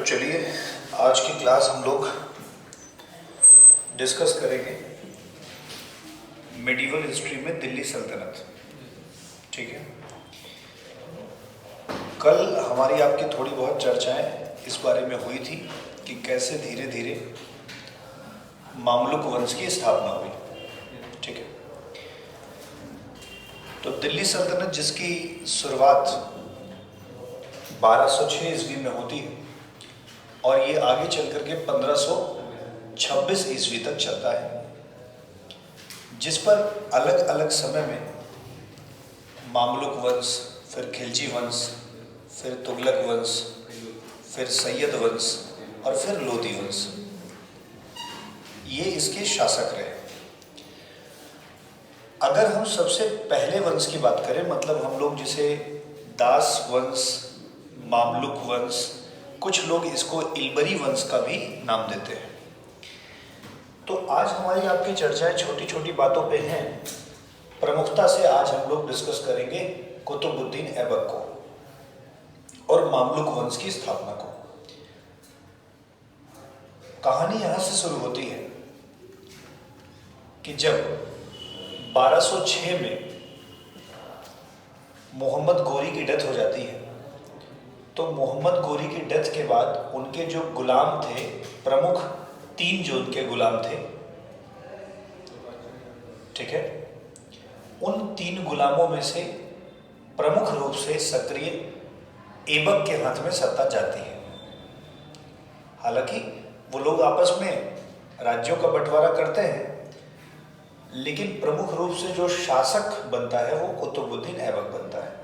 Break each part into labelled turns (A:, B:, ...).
A: चलिए आज की क्लास हम लोग डिस्कस करेंगे मेडिवल हिस्ट्री में दिल्ली सल्तनत। ठीक है, कल हमारी आपकी थोड़ी बहुत चर्चाएं इस बारे में हुई थी कि कैसे धीरे धीरे मामलुक वंश की स्थापना हुई। ठीक है, तो दिल्ली सल्तनत जिसकी शुरुआत 1206 ईस्वी में होती है और ये आगे चल करके 1526 ईस्वी तक चलता है, जिस पर अलग अलग समय में मामलुक वंश, फिर खिलजी वंश, फिर तुगलक वंश, फिर सैयद वंश और फिर लोदी वंश, ये इसके शासक रहे। अगर हम सबसे पहले वंश की बात करें, मतलब हम लोग जिसे दास वंश, मामलुक वंश, कुछ लोग इसको इल्बरी वंश का भी नाम देते हैं। तो आज हमारी आपकी चर्चाएं छोटी छोटी बातों पे हैं। प्रमुखता से आज हम लोग डिस्कस करेंगे कुतुबुद्दीन ऐबक को और मामलुक वंश की स्थापना को। कहानी यहां से शुरू होती है कि जब 1206 में मोहम्मद गोरी की डेथ हो जाती है, तो मोहम्मद गोरी की डेथ के बाद उनके जो गुलाम थे, प्रमुख 3 जो उनके गुलाम थे, ठीक है, उन 3 गुलामों में से प्रमुख रूप से सक्रिय ऐबक के हाथ में सत्ता जाती है। हालांकि वो लोग आपस में राज्यों का बंटवारा करते हैं, लेकिन प्रमुख रूप से जो शासक बनता है वो कुतुबुद्दीन ऐबक बनता है।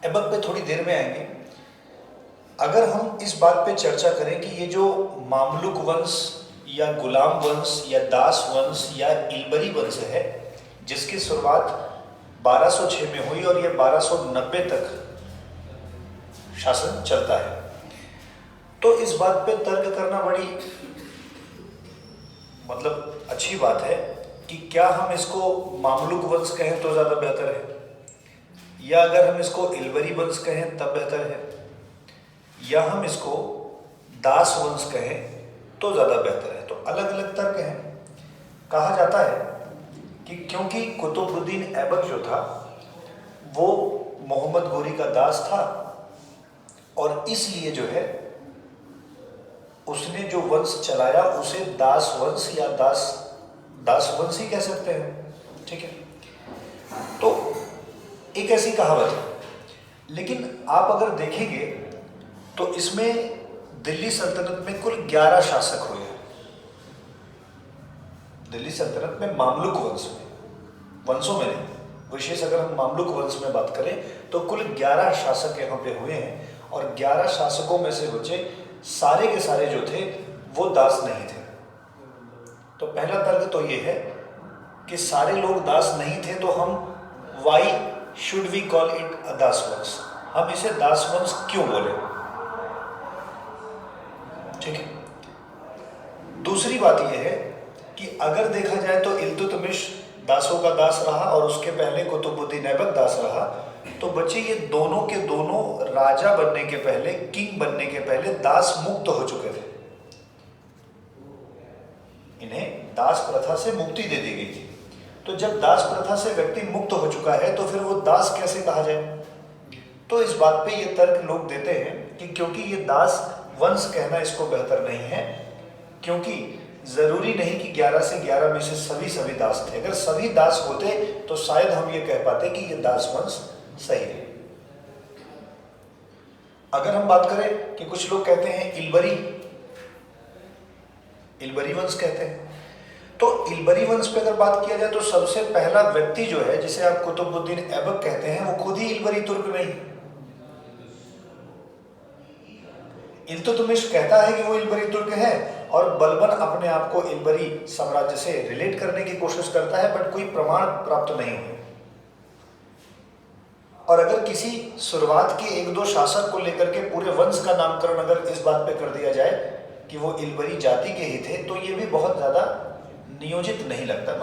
A: ऐबक पे थोड़ी देर में आएंगे। अगर हम इस बात पे चर्चा करें कि ये जो मामलुक वंश या गुलाम वंश या दास वंश या इल्बरी वंश है, जिसकी शुरुआत 1206 में हुई और ये 1290 तक शासन चलता है, तो इस बात पे तर्क करना बड़ी मतलब अच्छी बात है कि क्या हम इसको मामलुक वंश कहें तो ज़्यादा बेहतर है, या अगर हम इसको इल्बरी वंश कहें तब बेहतर है, या हम इसको दास वंश कहें तो ज़्यादा बेहतर है। तो अलग अलग तर्क हैं। कहा जाता है कि क्योंकि कुतुबुद्दीन ऐबक जो था वो मोहम्मद गोरी का दास था और इसलिए जो है उसने जो वंश चलाया उसे दास वंश या दास वंश ही कह सकते हैं। ठीक है, तो एक ऐसी कहावत है। लेकिन आप अगर देखेंगे तो इसमें दिल्ली सल्तनत में कुल 11 शासक हुए हैं। दिल्ली सल्तनत में मामलुक वंश में, वंशों में नहीं, विशेष अगर हम मामलुक वंश में बात करें तो कुल 11 शासक यहाँ पे हुए हैं और 11 शासकों में से बचे सारे के सारे जो थे वो दास नहीं थे। तो पहला तर्क तो ये है कि सारे लोग दास नहीं थे, तो हम why should we call it a दास वंश, हम इसे दास वंश क्यों बोले। ठीक है, दूसरी बात यह है कि अगर देखा जाए तो इल्तुतमिश दासों का दास रहा और उसके पहले कुतुबुद्दीन ऐबक दास रहा, तो बच्चे ये दोनों के दोनों राजा बनने के पहले, किंग बनने के पहले दास मुक्त हो चुके थे। इन्हें दास प्रथा से मुक्ति दे दी गई थी। तो जब दास प्रथा से व्यक्ति मुक्त हो चुका है तो फिर वो दास कैसे कहा जाए। तो इस बात पे ये तर्क लोग देते हैं कि क्योंकि ये दास वंश कहना इसको बेहतर नहीं है, क्योंकि जरूरी नहीं कि 11 से 11 में से सभी दास थे। अगर सभी दास होते तो शायद हम ये कह पाते कि ये दास वंश सही है। अगर हम बात करें कि कुछ लोग कहते हैं इल्बरी वंश कहते हैं, तो इल्बरी वंश पे अगर बात किया जाए तो सबसे पहला व्यक्ति जो है जिसे आप कुतुबुद्दीन ऐबक कहते हैं वो खुद ही इल्बरी तुर्क नहीं। इल्तुतमिश कहता है कि वो इल्बरी तुर्क है और बलबन अपने आप को इल्बरी साम्राज्य से रिलेट करने की कोशिश करता है, बट कोई प्रमाण प्राप्त नहीं हुए। और अगर किसी शुरुआत के 1-2 शासक को लेकर के पूरे वंश का नामकरण अगर इस बात पे कर दिया जाए कि वो इल्बरी जाति के ही थे, तो ये भी बहुत ज़्यादा नियोजित नहीं लगता।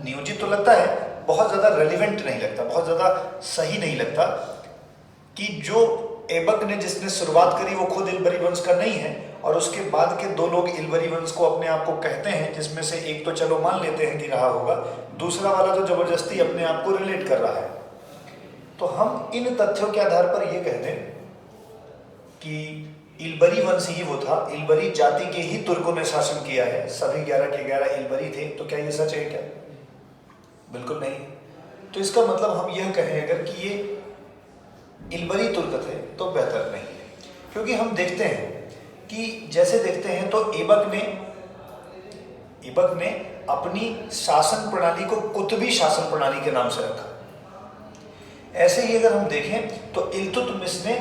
A: नियोजित तो लगता है, बहुत ज़्यादा रेलिवेंट नहीं लगता, बहुत ज़्यादा सही नहीं लगता कि जो ऐबक ने जिसने शुरुआत करी वो खुद इल्बरी वंश का नहीं है, और उसके बाद के दो लोग इल्बरी वंश को अपने आप को कहते हैं, जिसमें से एक तो चलो मान लेते हैं कि रहा होगा, दूसरा वाला तो जबरदस्ती अपने आप को रिलेट कर रहा है। तो हम इन तथ्यों के आधार पर यह कह दें कि इल्बरी वंश ही वो था, इल्बरी जाति के ही तुर्कों ने शासन किया है, सभी 11 के 11 इल्बरी थे। तो क्या ये सच है क्या? बिल्कुल नहीं। तो इसका मतलब हम यह कहें अगर कि ये इल्बरी तुर्क थे तो बेहतर नहीं है, क्योंकि हम देखते हैं कि जैसे देखते हैं तो ऐबक ने अपनी शासन प्रणाली को कुतुबी शासन प्रणाली के नाम से रखा। ऐसे ही अगर हम देखें तो इल्तुतमिश ने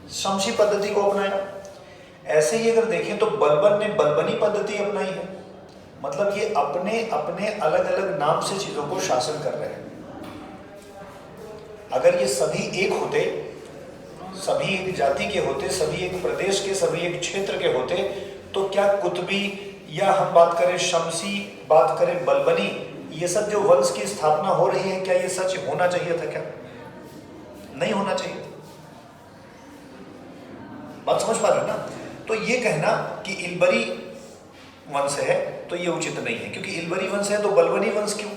A: शमसी पद्धति को अपनाया। ऐसे ही अगर देखें तो बलबन ने बलबनी पद्धति अपनाई है। मतलब ये अपने अपने अलग अलग नाम से चीजों को शासन कर रहे हैं। अगर ये सभी एक होते, सभी एक जाति के होते, सभी एक प्रदेश के, सभी एक क्षेत्र के होते, तो क्या कुतुबी या हम बात करें शमसी, बात करें बलबनी, ये सब जो वंश की स्थापना हो रही है, क्या ये सच होना चाहिए था? क्या नहीं होना चाहिए? बात समझ पा रहे हो ना? तो ये कहना कि इल्बरी वंश है तो ये उचित नहीं है, क्योंकि इल्बरी वंश है तो बलबनी वंश क्यों,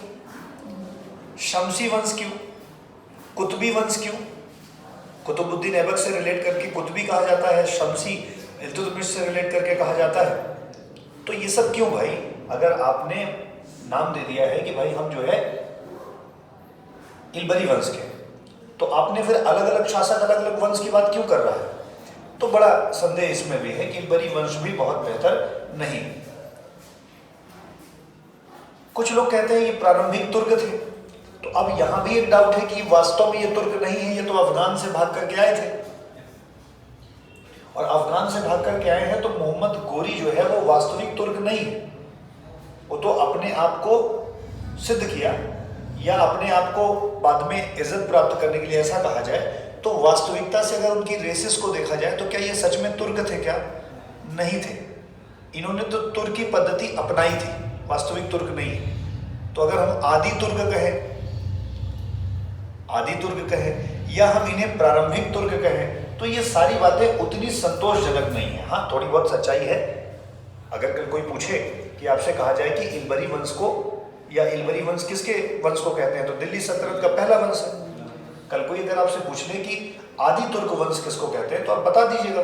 A: शमसी वंश क्यों, कुतुबी वंश क्यों? कुतुबुद्दीन ऐबक से रिलेट करके कुतुबी कहा जाता है, शमसी इल्तुतमिश से रिलेट करके कहा जाता है। तो ये सब क्यों भाई? अगर आपने नाम दे दिया है कि भाई हम जो है इल्बरी वंश के, तो आपने फिर अलग अलग शासक अलग अलग वंश की बात क्यों कर रहा है? तो बड़ा संदेह इसमें भी है कि इल्बरी वंश भी बहुत बेहतर नहीं। कुछ लोग कहते हैं ये प्रारंभिक तुर्क थे, तो अब यहां भी एक डाउट है कि वास्तव में ये तुर्क नहीं है, ये तो अफगान से भाग करके आए थे, और अफगान से भाग करके आए हैं तो मोहम्मद गोरी जो है वो वास्तविक तुर्क नहीं है। वो तो अपने आप को सिद्ध किया, या अपने आप को बाद में इज्जत प्राप्त करने के लिए ऐसा कहा जाए। तो वास्तविकता से अगर उनकी रेसिस को देखा जाए तो क्या ये सच में तुर्क थे? क्या नहीं थे। इन्होंने तो तुर्की पद्धति अपनाई थी, वास्तविक तुर्क नहीं है। तो अगर हम आदि तुर्क कहें या हम इन्हें प्रारंभिक तुर्क कहें, तो ये सारी बातें उतनी संतोषजनक नहीं है। हाँ, थोड़ी बहुत सच्चाई है। अगर कल कोई पूछे कि आपसे कहा जाए कि इल्बरी वंश को, या इल्बरी वंश किसके वंश को कहते हैं, तो दिल्ली सल्तनत का पहला वंश है। कल कोई अगर आपसे पूछ ले कि आदि तुर्क वंश किसको कहते हैं, तो आप बता दीजिएगा,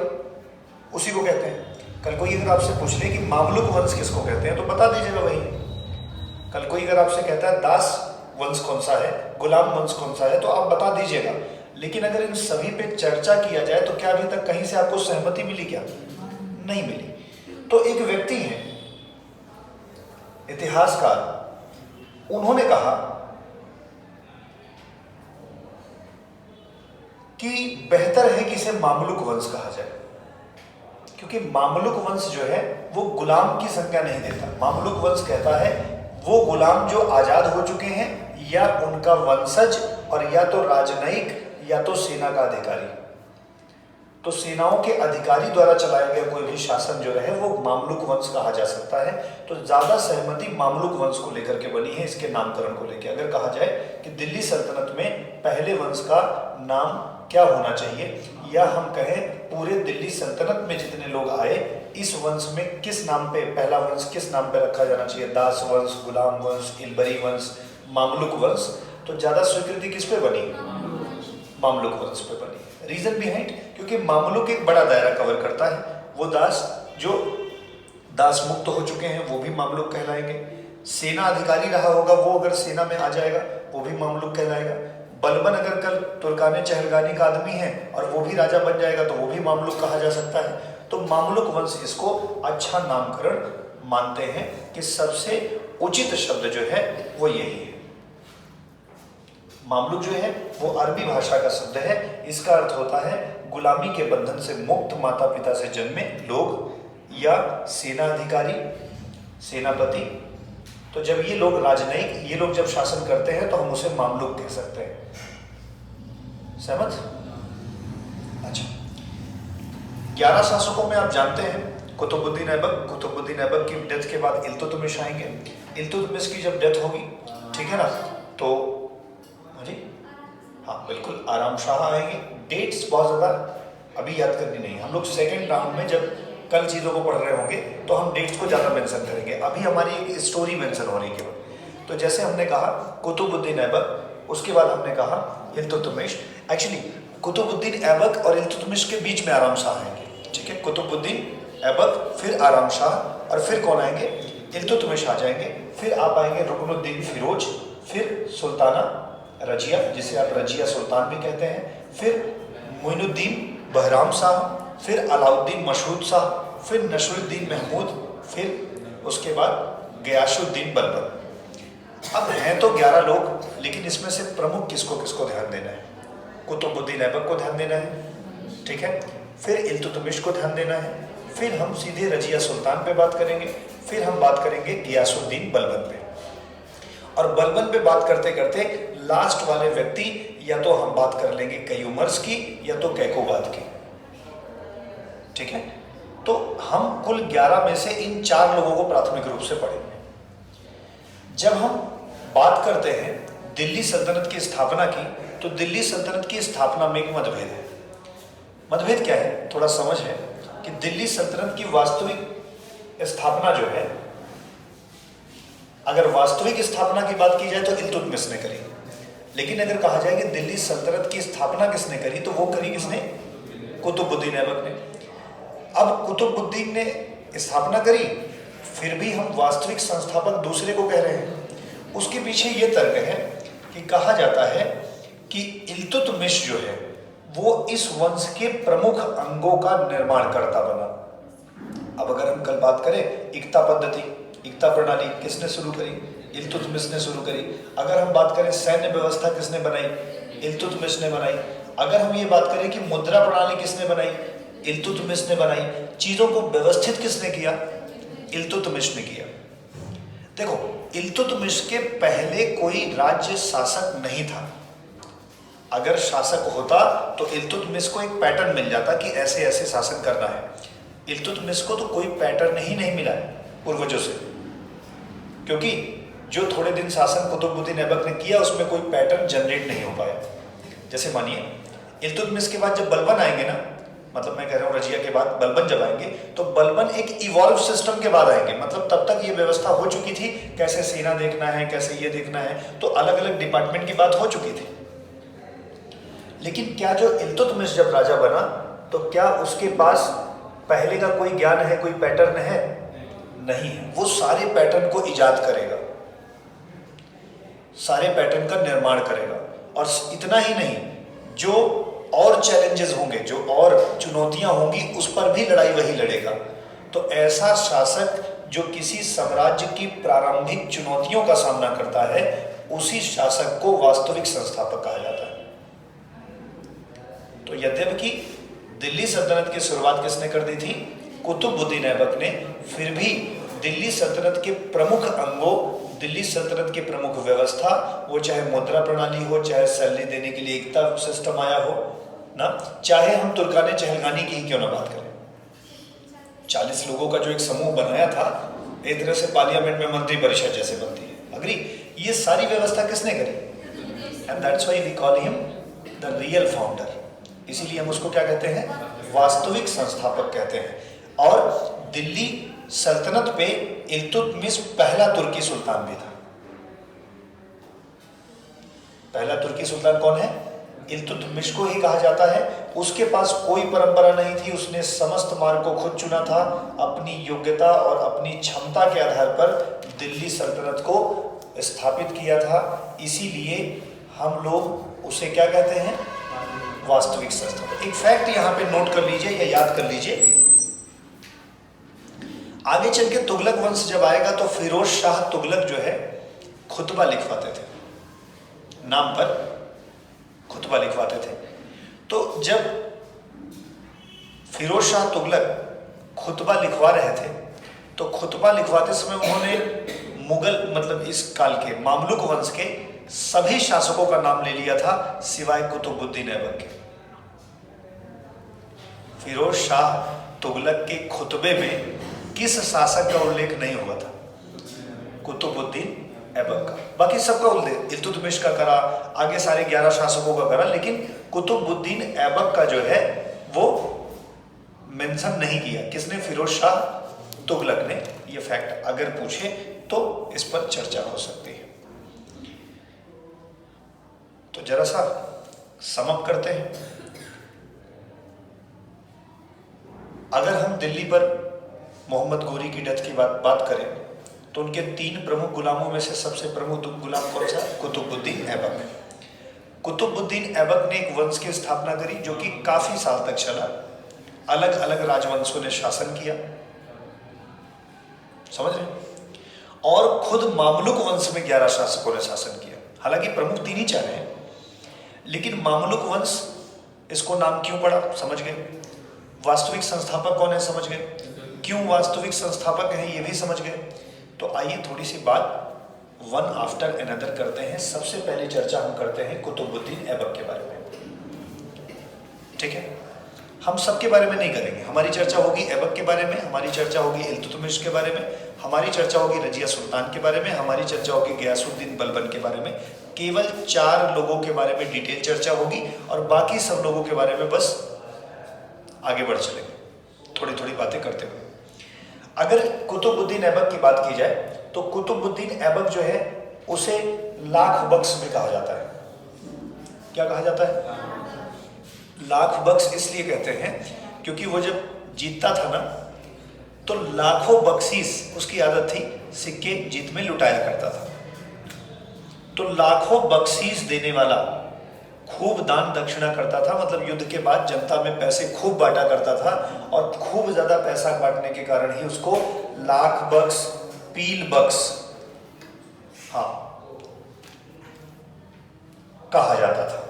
A: उसी को कहते हैं। कल कोई अगर आपसे पूछ ले कि मामलुक वंश किसको कहते हैं, तो बता दीजिएगा वही। कल कोई अगर आपसे कहता है दास वंश कौन सा है, गुलाम वंश कौन सा है, तो आप बता दीजिएगा। लेकिन अगर इन सभी पे चर्चा किया जाए तो क्या अभी तक कहीं से आपको सहमति मिली? क्या नहीं मिली। तो एक व्यक्ति है, इतिहासकार, उन्होंने कहा कि बेहतर है कि इसे मामलुक वंश कहा जाए, क्योंकि मामलुक वंश जो है वो गुलाम की संज्ञा नहीं देता। मामलुक वंश कहता है वो गुलाम जो आजाद हो चुके हैं, या उनका वंशज, और या तो राजनयिक या तो सेना का अधिकारी। तो सेनाओं के अधिकारी द्वारा चलाया गया कोई भी शासन जो रहे वो मामलुक वंश कहा जा सकता है। तो ज्यादा सहमति मामलुक वंश को लेकर के बनी है, इसके नामकरण को लेकर। अगर कहा जाए कि दिल्ली सल्तनत में पहले वंश का नाम क्या होना चाहिए, या हम कहें पूरे दिल्ली सल्तनत में जितने लोग आए, इस वंश में किस नाम पे, पहला वंश किस नाम पे रखा जाना चाहिए, दास वंश, गुलाम वंश, इल्बरी वंश, मामलुक वंश, तो ज्यादा स्वीकृति किस पे बनी? मामलुक वंश पे बनी। रीजन बिहाइंड, क्योंकि मामलुक एक बड़ा दायरा कवर करता है। वो दास जो दास मुक्त हो चुके हैं वो भी मामलुक कहलाएंगे। सेना अधिकारी रहा होगा वो अगर सेना में आ जाएगा वो भी मामलुक कहलाएगा। बलबन अगर कल तुर्काने चहलगानी का आदमी है और वो भी राजा बन जाएगा तो वो भी मामलुक कहा जा सकता है। तो मामलुक वंश इसको अच्छा नामकरण मानते हैं कि सबसे उचित शब्द जो है वो यही है। मामलुक जो है वो अरबी भाषा का शब्द है। इसका अर्थ होता है गुलामी के बंधन से मुक्त माता पिता से जन्मे लोग, या सेना अधिकारी, सेनापति। तो जब ये लोग राजनयिक, ये लोग जब शासन करते हैं तो हम उसे मामलुक कह सकते हैं। सहमत? अच्छा, 11 शासकों में आप जानते हैं कुतुबुद्दीन ऐबक की डेथ के बाद इल्तुतमिश आएंगे। इल्तुतमिश की जब डेथ होगी, ठीक है ना, तो जी हाँ, बिल्कुल आराम शाह आएंगे। डेट्स बहुत ज़्यादा अभी याद करनी नहीं, हम लोग सेकेंड राउंड में जब कल चीज़ों को पढ़ रहे होंगे तो हम डेट्स को ज़्यादा मेंशन करेंगे। अभी हमारी एक स्टोरी मेंशन हो रही है केवल। तो जैसे हमने कहा कुतुबुद्दीन ऐबक, उसके बाद हमने कहा इल्तुतमिश। एक्चुअली कुतुबुद्दीन ऐबक और इल्तुतमिश के बीच में आराम शाह आएंगे, ठीक है। कुतुबुद्दीन ऐबक, फिर आराम शाह, और फिर कौन आएंगे? इल्तुतमिश आ जाएंगे। फिर आप आएंगे रुकनुद्दीन फिरोज, फिर सुल्ताना रजिया, जिसे आप रजिया सुल्तान भी कहते हैं, फिर मोइनुद्दीन बहराम शाह, फिर अलाउद्दीन मशहूद शाह, फिर नसरुद्दीन महमूद, फिर उसके बाद गयासुद्दीन बलबन। अब हैं तो 11 लोग, लेकिन इसमें से प्रमुख किसको किसको ध्यान देना है? कुतुबुद्दीन ऐबक को ध्यान देना है, ठीक है। फिर इल्तुतमिश को ध्यान देना है, फिर हम सीधे रजिया सुल्तान पे बात करेंगे, फिर हम बात करेंगे गयासुद्दीन बलबन पे। और बलबन पे बात करते करते लास्ट वाले व्यक्ति या तो हम बात कर लेंगे कयूमर्स की या तो कैकोबाद की, ठीक है। तो हम कुल 11 में से इन 4 लोगों को प्राथमिक रूप से पढ़ेंगे। जब हम बात करते हैं दिल्ली सल्तनत की स्थापना की, तो दिल्ली सल्तनत की स्थापना में एक मतभेद है। मतभेद क्या है? थोड़ा समझ है कि दिल्ली सल्तनत की वास्तविक स्थापना जो है, अगर वास्तविक स्थापना की बात की जाए तो इल्तुतमिश ने करी, लेकिन अगर कहा जाए कि दिल्ली सल्तनत की स्थापना किसने करी, तो वो करी किसने? कुतुबुद्दीन ऐबक ने। अब कुतुबुद्दीन ने स्थापना करी, फिर भी हम वास्तविक संस्थापक दूसरे को कह रहे हैं। उसके पीछे ये तर्क है कि कहा जाता है कि इल्तुतमिश जो है वो इस वंश के प्रमुख अंगों का निर्माण करता बना। अब अगर हम कल बात करें इक्ता पद्धति, इक्ता प्रणाली किसने शुरू करी? इल्तुतमिश ने शुरू करी। अगर हम बात करें सैन्य व्यवस्था किसने बनाई? इल्तुतमिश ने बनाई। अगर हम ये बात करें कि मुद्रा प्रणाली किसने बनाई? इल्तुतमिश ने बनाई। चीजों को व्यवस्थित किसने किया? इल्तुतमिश ने किया। देखो, इल्तुतमिश के पहले कोई राज्य शासक नहीं था। अगर शासक होता तो इल्तुतमिश को एक पैटर्न मिल जाता कि ऐसे ऐसे शासन करना है। इल्तुतमिश को तो कोई पैटर्न ही नहीं मिला है पूर्वजों से, क्योंकि जो थोड़े दिन शासन कुतुबुद्दीन ऐबक ने किया उसमें कोई पैटर्न जनरेट नहीं हो पाया। जैसे मानिए इल्तुतमिश के बाद जब बलबन आएंगे ना, मतलब मैं कह रहा हूँ रजिया के बाद बलबन जब आएंगे, तो बलबन एक इवॉल्व सिस्टम के बाद आएंगे। मतलब तब तक ये व्यवस्था हो चुकी थी, कैसे सेना देखना है, कैसे ये देखना है, तो अलग अलग डिपार्टमेंट की बात हो चुकी थी। लेकिन क्या जो इल्तुतमिश जब राजा बना तो क्या उसके पास पहले का कोई ज्ञान है, कोई पैटर्न है? नहीं है। वो सारे पैटर्न को इजाद करेगा, सारे पैटर्न का निर्माण करेगा। और इतना ही नहीं, जो और चैलेंजेस होंगे, जो और चुनौतियां होंगी, उस पर भी लड़ाई वही लड़ेगा। तो ऐसा शासक जो किसी साम्राज्य की प्रारंभिक चुनौतियों का सामना करता है, उसी शासक को वास्तविक संस्थापक कहा जाता है। तो यद्यपि दिल्ली सल्तनत की शुरुआत किसने कर दी थी? कुतुबुद्दीन ऐबक ने, फिर भी दिल्ली सल्तनत के प्रमुख अंगों, दिल्ली सल्तनत की प्रमुख व्यवस्था, वो चाहे मुद्रा प्रणाली हो, चाहे सैलरी देने के लिए एकता सिस्टम आया हो ना, चाहे हम तुर्काने चहलगानी की ही क्यों ना बात करें, 40 लोगों का जो एक समूह बनाया था, एक तरह से पार्लियामेंट में मंत्री परिषद जैसे बनती है, अग्री, ये सारी व्यवस्था किसने करी? And that's why we call him the real founder. इसीलिए हम उसको क्या कहते हैं? वास्तविक संस्थापक कहते हैं। और दिल्ली सल्तनत पे इल्तुतमिश पहला तुर्की सुल्तान भी था। पहला तुर्की सुल्तान कौन है? इल्तुतमिश को ही कहा जाता है। उसके पास कोई परंपरा नहीं थी, उसने समस्त मार्ग को खुद चुना था। अपनी योग्यता और अपनी क्षमता के आधार पर दिल्ली सल्तनत को स्थापित किया था। इसीलिए हम लोग उसे क्या कहते हैं? वास्तविक संस्थापक। एक फैक्ट यहां पे नोट कर लीजिए या याद कर लीजिए, आगे चल के तुगलक वंश जब आएगा तो फिरोज शाह तुगलक जो है खुतबा लिखवाते थे, नाम पर खुतबा लिखवाते थे। तो जब फिरोज शाह तुगलक खुतबा लिखवा रहे थे, तो खुतबा लिखवाते समय उन्होंने मुगल, मतलब इस काल के मामलुक वंश के सभी शासकों का नाम ले लिया था सिवाय कुतुबुद्दीन ऐबक के। फिरोज शाह तुगलक के खुतबे में किस शासक का उल्लेख नहीं हुआ था? कुतुबुद्दीन ऐबक का। बाकी सबका उल्लेख इल्तुतमिश का करा, आगे सारे 11 शासकों का करा, लेकिन कुतुबुद्दीन ऐबक का जो है वो मेंशन नहीं किया। किसने? फिरोज शाह तुगलक ने। ये फैक्ट अगर पूछे तो इस पर चर्चा हो सकती है। तो जरा सा समअप करते हैं। अगर हम दिल्ली पर मोहम्मद गोरी की डेथ की बात करें तो उनके 3 प्रमुख गुलामों में से सबसे प्रमुख गुलाम कौन सा? कुतुबुद्दीन ऐबक। कुतुबुद्दीन ऐबक ने एक वंश की स्थापना करी जो कि काफी साल तक चला। अलग अलग राजवंशों ने शासन किया, समझ रहे? और खुद मामलुक वंश में 11 शासकों ने शासन किया। हालांकि प्रमुख 3 ही 4 हैं, लेकिन मामलुक वंश, इसको नाम क्यों पड़ा? समझ गए। वास्तविक संस्थापक कौन है? समझ गए। क्यों वास्तविक संस्थापक है ये भी समझ गए। तो आइए थोड़ी सी बात वन आफ्टर अनदर करते हैं। सबसे पहले चर्चा हम करते हैं कुतुबुद्दीन ऐबक के बारे में, ठीक है? हम सबके बारे में नहीं करेंगे। हमारी चर्चा होगी ऐबक के बारे में, हमारी चर्चा होगी इल्तुतमिश के बारे में, हमारी चर्चा होगी रजिया सुल्तान के बारे में, हमारी चर्चा होगी गयासुद्दीन बलबन के बारे में। केवल 4 लोगों के बारे में डिटेल चर्चा होगी और बाकी सब लोगों के बारे में बस आगे बढ़ चलेंगे थोड़ी थोड़ी बातें करते हुए। अगर कुतुबुद्दीन ऐबक की बात की जाए तो कुतुबुद्दीन ऐबक जो है उसे लाख बख्श भी कहा जाता है। क्या कहा जाता है? लाख बख्श इसलिए कहते हैं क्योंकि वो जब जीतता था ना तो लाखों बख्शीश उसकी आदत थी, सिक्के जीत में लुटाया करता था। तो लाखों बख्शीश देने वाला, खूब दान दक्षिणा करता था, मतलब युद्ध के बाद जनता में पैसे खूब बांटा करता था और खूब ज्यादा पैसा बांटने के कारण ही उसको लाख बख्श, पील बख्श, हाँ, कहा जाता था।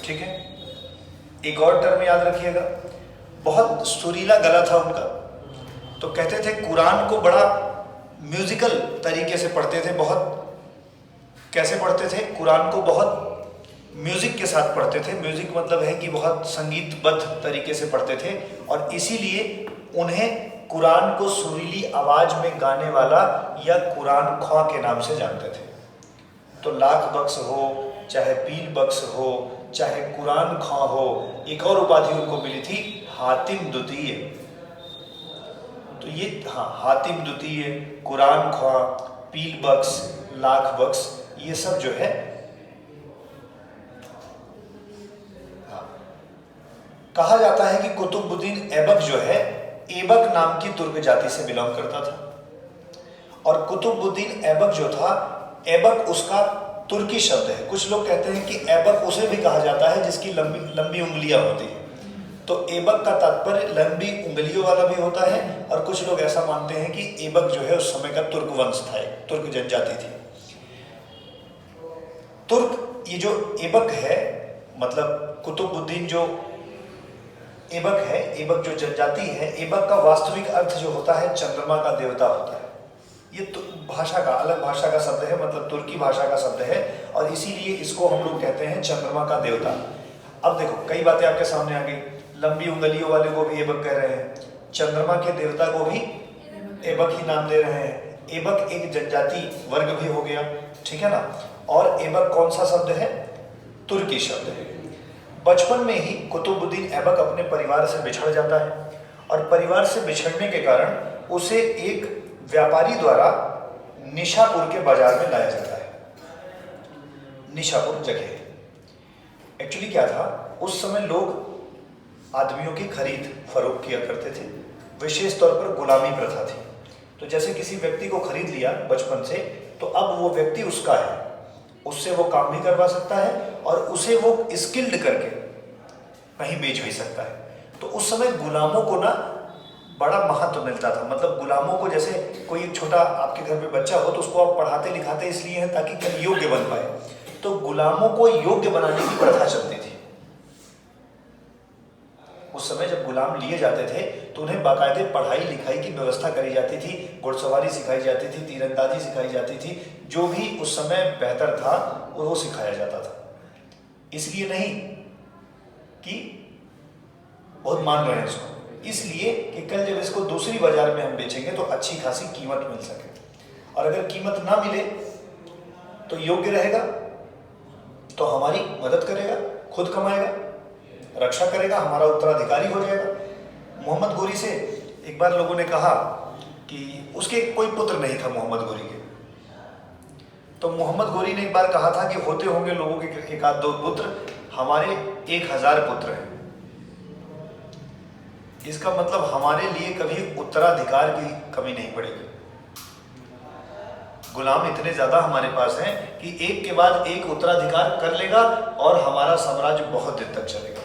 A: ठीक है? एक और टर्म याद रखिएगा, बहुत सुरीला गला था उनका। तो कहते थे कुरान को बड़ा म्यूजिकल तरीके से पढ़ते थे। बहुत कैसे पढ़ते थे? कुरान को बहुत म्यूजिक के साथ पढ़ते थे। म्यूजिक मतलब है कि बहुत संगीतबद्ध तरीके से पढ़ते थे और इसीलिए उन्हें कुरान को सुरीली आवाज में गाने वाला या कुरान ख्वां के नाम से जानते थे। तो लाख बख्श हो, चाहे पील बख्श हो, चाहे कुरान ख्वां हो, एक और उपाधि उनको मिली थी, हातिम द्वितीय। तो ये, हाँ, हातिम द्वितीय, कुरान ख्वां, पील बख्श, लाख बख्श, ये सब जो है, हाँ, कहा जाता है कि कुतुबुद्दीन ऐबक जो है ऐबक नाम की तुर्क जाति से बिलोंग करता था। और कुतुबुद्दीन ऐबक जो था, ऐबक उसका तुर्की शब्द है। कुछ लोग कहते हैं कि ऐबक उसे भी कहा जाता है जिसकी लंबी लंबी उंगलियां होती हैं। तो ऐबक का तात्पर्य लंबी उंगलियों वाला भी होता है और कुछ लोग ऐसा मानते हैं कि ऐबक जो है उस समय का तुर्क वंश था, एक तुर्क जनजाति थी। तुर्क, ये जो ऐबक है, मतलब कुतुबुद्दीन जो ऐबक है, ऐबक जो जनजाति है, ऐबक का वास्तविक अर्थ जो होता है चंद्रमा का देवता होता है। ये तो भाषा का, अलग भाषा का शब्द है, मतलब तुर्की भाषा का शब्द है और इसीलिए इसको हम लोग कहते हैं चंद्रमा का देवता। अब देखो कई बातें आपके सामने आ गई। लंबी उंगलियों वाले को भी ऐबक कह रहे हैं, चंद्रमा के देवता को भी ऐबक ही नाम दे रहे हैं। ऐबक एक जनजाति वर्ग भी हो गया, ठीक है ना? और ऐबक कौन सा शब्द है? तुर्की शब्द है। बचपन में ही कुतुबुद्दीन ऐबक अपने परिवार से बिछड़ जाता है और परिवार से बिछड़ने के कारण उसे एक व्यापारी द्वारा निशापुर के बाजार में लाया जाता है। निशापुर जगह एक्चुअली क्या था, उस समय लोग आदमियों की खरीद फरोख्त किया करते थे। विशेष तौर पर गुलामी प्रथा थी। तो जैसे किसी व्यक्ति को खरीद लिया बचपन से, तो अब वो व्यक्ति उसका है, उससे वो काम भी करवा सकता है और उसे वो स्किल्ड करके कहीं बेच भी सकता है। तो उस समय गुलामों को ना बड़ा महत्व मिलता था। मतलब गुलामों को, जैसे कोई एक छोटा आपके घर में बच्चा हो तो उसको आप पढ़ाते लिखाते इसलिए हैं ताकि कल योग्य बन पाए। तो गुलामों को योग्य बनाने की प्रथा चलती थी। उस समय जब गुलाम लिए जाते थे तो उन्हें बाकायदे पढ़ाई लिखाई की व्यवस्था करी जाती थी, घुड़सवारी सिखाई जाती थी, तीरंदाजी सिखाई जाती थी, जो भी उस समय बेहतर था वो सिखाया जाता था। इसलिए नहीं कि बहुत मान रहे हैं इसको, इसलिए कि कल जब इसको दूसरी बाजार में हम बेचेंगे तो अच्छी खासी कीमत मिल सके, और अगर कीमत ना मिले तो योग्य रहेगा तो हमारी मदद करेगा, खुद कमाएगा, रक्षा करेगा, हमारा उत्तराधिकारी हो जाएगा। मोहम्मद गोरी से एक बार लोगों ने कहा कि उसके कोई पुत्र नहीं था मोहम्मद गोरी के, तो मोहम्मद गोरी ने एक बार कहा था कि होते होंगे लोगों के एक आध दो पुत्र, हमारे 1000 पुत्र हैं। इसका मतलब हमारे लिए कभी उत्तराधिकार की कमी नहीं पड़ेगी। गुलाम इतने ज्यादा हमारे पास हैं कि एक के बाद एक उत्तराधिकार कर लेगा और हमारा साम्राज्य बहुत दिन तक चलेगा।